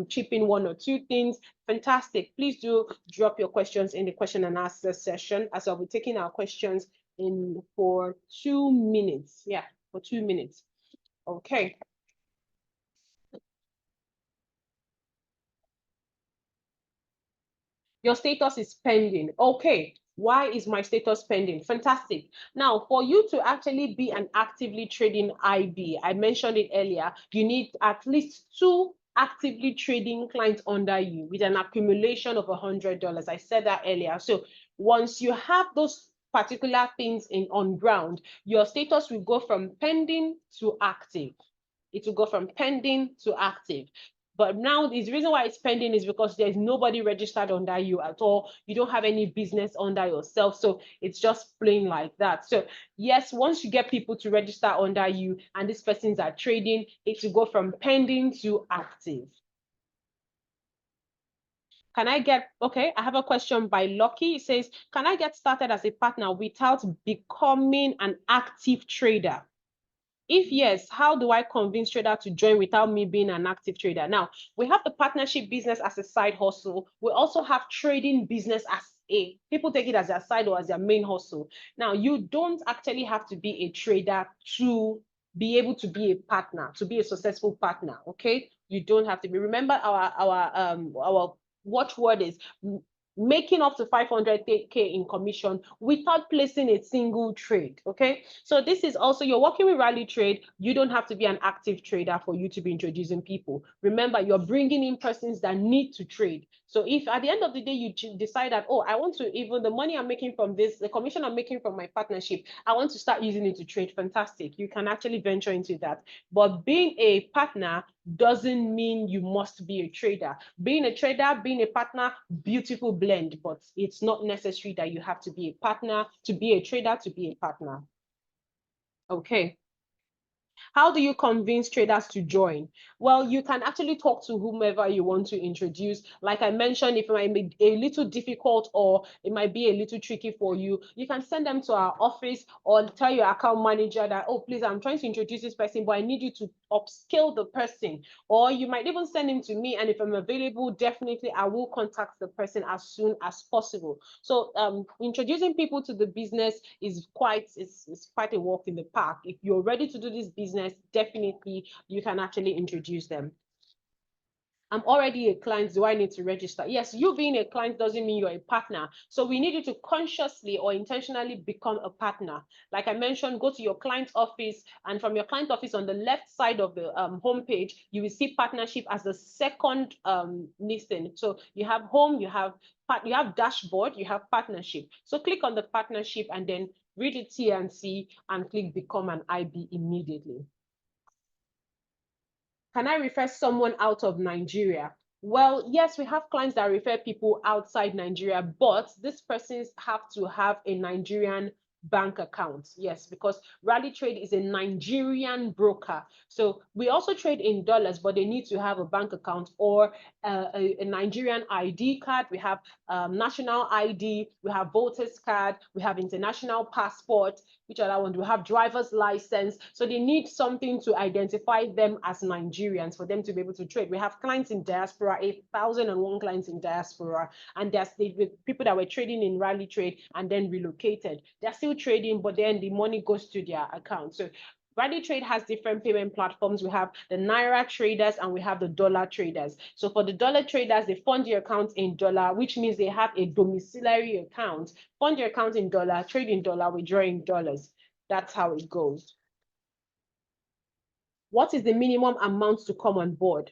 chip in one or two things. Fantastic. Please do drop your questions in the question and answer session, as I'll be taking our questions in for 2 minutes. Yeah, for 2 minutes. Okay. Your status is pending. Okay. Why is my status pending? Fantastic. Now, for you to actually be an actively trading IB, I mentioned it earlier, you need at least 2 actively trading clients under you with an accumulation of $100. I said that earlier. So once you have those particular things on ground, your status will go from pending to active. It will go from pending to active. But now the reason why it's pending is because there's nobody registered under you at all. You don't have any business under yourself. So it's just plain like that. So yes, once you get people to register under you and these persons are trading, it will go from pending to active. Can I get, okay, I have a question by Lucky. It says, can I get started as a partner without becoming an active trader? If yes, how do I convince trader to join without me being an active trader? Now, we have the partnership business as a side hustle. We also have trading business as people take it as their side or as their main hustle. Now, you don't actually have to be a trader to be able to be a partner, to be a successful partner, okay? You don't have to be. Remember our watchword is making up to 500K in commission without placing a single trade. Okay, so this is also, you're working with Rally Trade. You don't have to be an active trader for you to be introducing people. Remember, you're bringing in persons that need to trade. So if at the end of the day you decide that, oh, I want to, even the money I'm making from this, the commission I'm making from my partnership, I want to start using it to trade, fantastic. You can actually venture into that. But being a partner doesn't mean you must be a trader. Being a trader, being a partner, beautiful blend, but it's not necessary that you have to be a partner, to be a trader, to be a partner. Okay. How do you convince traders to join? Well, you can actually talk to whomever you want to introduce. Like I mentioned, if it might be a little difficult or it might be a little tricky for you, you can send them to our office or tell your account manager that, oh, please, I'm trying to introduce this person, but I need you to upskill the person. Or you might even send him to me, and if I'm available, definitely I will contact the person as soon as possible. So introducing people to the business is quite a walk in the park. If you're ready to do this business, definitely you can actually introduce them. I'm already a client, do I need to register? Yes, you being a client doesn't mean you're a partner. So we need you to consciously or intentionally become a partner. Like I mentioned, go to your client office, and from your client office on the left side of the homepage, you will see partnership as the second listing. So you have home, you have dashboard, you have partnership. So click on the partnership and then read the T&C and click become an IB immediately. Can I refer someone out of Nigeria? Well, yes, we have clients that refer people outside Nigeria, but these persons have to have a Nigerian bank account. Yes, because Rally Trade is a Nigerian broker. So we also trade in dollars, but they need to have a bank account or a Nigerian ID card. We have national ID, we have voters card, we have international passport. Which other one? We have driver's license. So they need something to identify them as Nigerians for them to be able to trade. We have clients in diaspora, 1,001 clients in diaspora, and there's the people that were trading in Rally Trade and then relocated. They're still trading, but then the money goes to their account. So Rally Trade has different payment platforms. We have the Naira traders and we have the dollar traders. So for the dollar traders, they fund your account in dollar, which means they have a domiciliary account. Fund your account in dollar, trade in dollar, withdraw in dollars. That's how it goes. What is the minimum amount to come on board?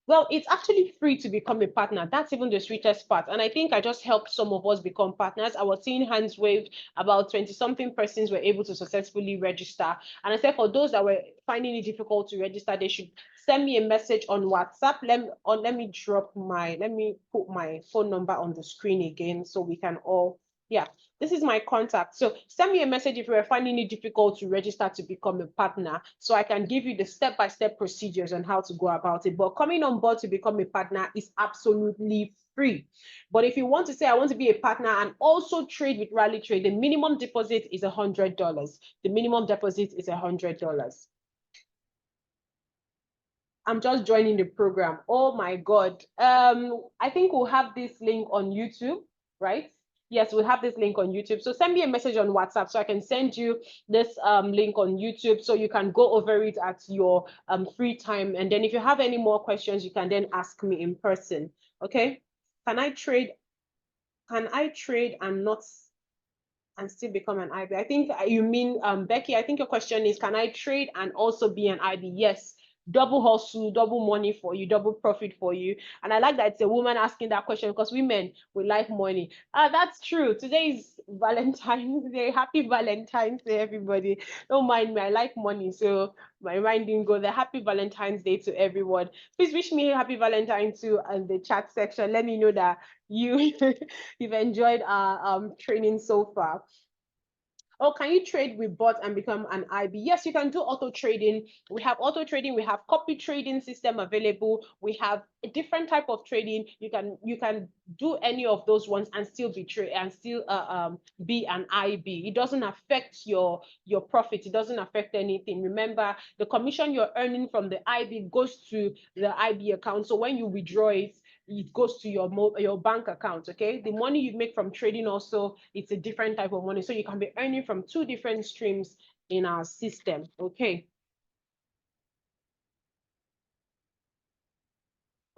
Well, it's actually free to become a partner. That's even the sweetest part. And I think I just helped some of us become partners. I was seeing hands waved, about 20 something persons were able to successfully register. And I said for those that were finding it difficult to register, they should send me a message on WhatsApp. Let me put my phone number on the screen again so we can all, yeah, this is my contact. So send me a message if you are finding it difficult to register to become a partner, so I can give you the step-by-step procedures on how to go about it. But coming on board to become a partner is absolutely free. But if you want to say, I want to be a partner and also trade with Rally Trade, the minimum deposit is $100. The minimum deposit is $100. I'm just joining the program. Oh my God. I think we'll have this link on YouTube, right? Yes, we'll have this link on YouTube. So send me a message on WhatsApp so I can send you this link on YouTube so you can go over it at your free time. And then if you have any more questions, you can then ask me in person. Okay? Can I trade? Can I trade and not and still become an IB? I think you mean, Becky, I think your question is, can I trade and also be an IB? Yes. Double hustle, double money for you, double profit for you. And I like that it's a woman asking that question because women, we like money. That's true. Today is Valentine's Day. Happy Valentine's Day, everybody. Don't mind me. I like money. So my mind didn't go there. Happy Valentine's Day to everyone. Please wish me happy Valentine's too in the chat section. Let me know that you you've enjoyed our training so far. Oh, can you trade with bot and become an IB? Yes, you can do auto trading. We have auto trading. We have copy trading system available. We have a different type of trading. You can do any of those ones and still be trade and still be an IB. It doesn't affect your profit. It doesn't affect anything. Remember, the commission you're earning from the IB goes to the IB account. So when you withdraw it, it goes to your bank account. Okay, the money you make from trading also, it's a different type of money, so you can be earning from two different streams in our system. Okay.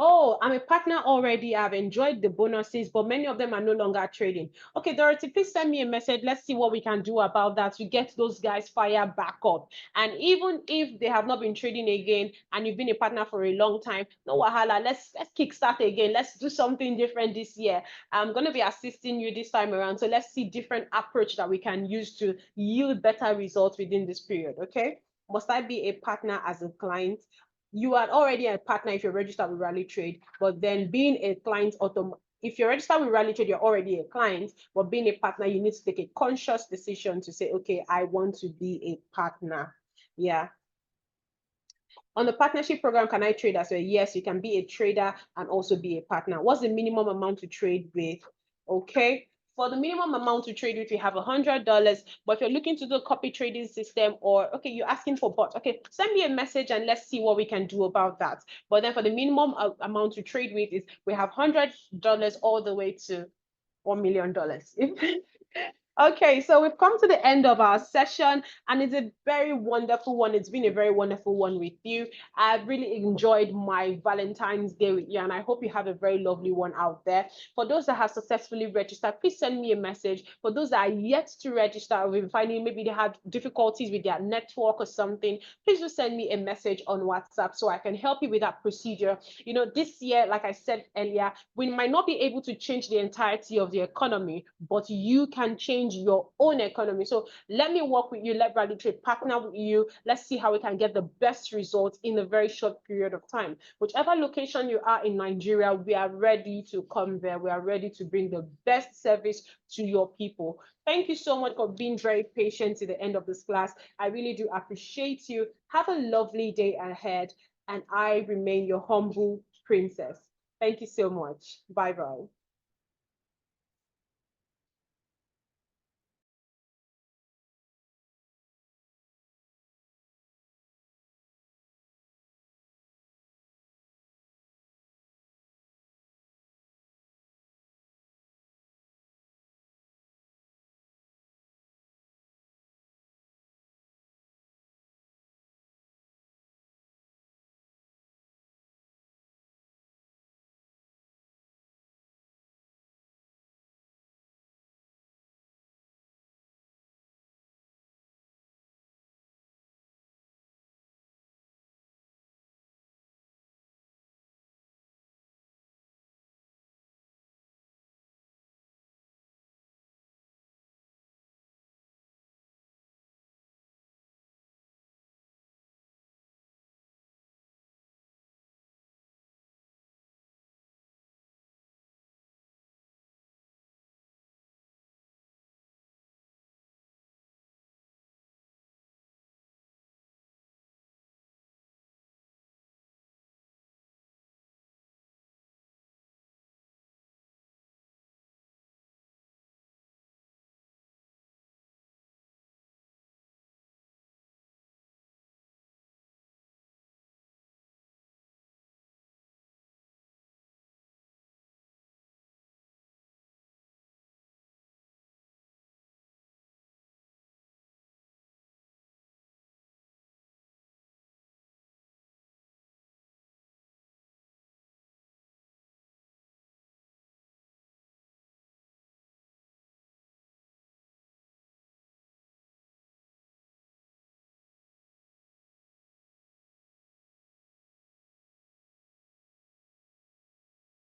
Oh, I'm a partner already. I've enjoyed the bonuses, but many of them are no longer trading. Okay, Dorothy, please send me a message. Let's see what we can do about that to get those guys fired back up. And even if they have not been trading again and you've been a partner for a long time, no wahala. Let's kickstart again. Let's do something different this year. I'm going to be assisting you this time around. So let's see different approach that we can use to yield better results within this period. Okay. Must I be a partner as a client? You are already a partner if you're registered with Rally Trade, but then being a client if you're registered with Rally Trade, you're already a client, but being a partner, you need to take a conscious decision to say, okay, I want to be a partner. Yeah. On the partnership program, can I trade as well? Yes, you can be a trader and also be a partner. What's the minimum amount to trade with? Okay. For the minimum amount to trade with, you have $100. But if you're looking to do a copy trading system, or okay, you're asking for bot, okay, send me a message and let's see what we can do about that. But then for the minimum amount to trade with is we have $100 all the way to $1 million. Okay, so we've come to the end of our session, and it's a very wonderful one. It's been a very wonderful one with you. I've really enjoyed my Valentine's Day with you, and I hope you have a very lovely one out there. For those that have successfully registered, please send me a message. For those that are yet to register, we've been finding maybe they had difficulties with their network or something, please just send me a message on WhatsApp so I can help you with that procedure. You know, this year, like I said earlier, we might not be able to change the entirety of the economy, but you can change your own economy. So let me work with you, let Bradley Trade partner with you. Let's see how we can get the best results in a very short period of time. Whichever location you are in Nigeria, we are ready to come there. We are ready to bring the best service to your people. Thank you so much for being very patient to the end of this class. I really do appreciate you. Have a lovely day ahead, and I remain your humble princess. Thank you so much. Bye-bye.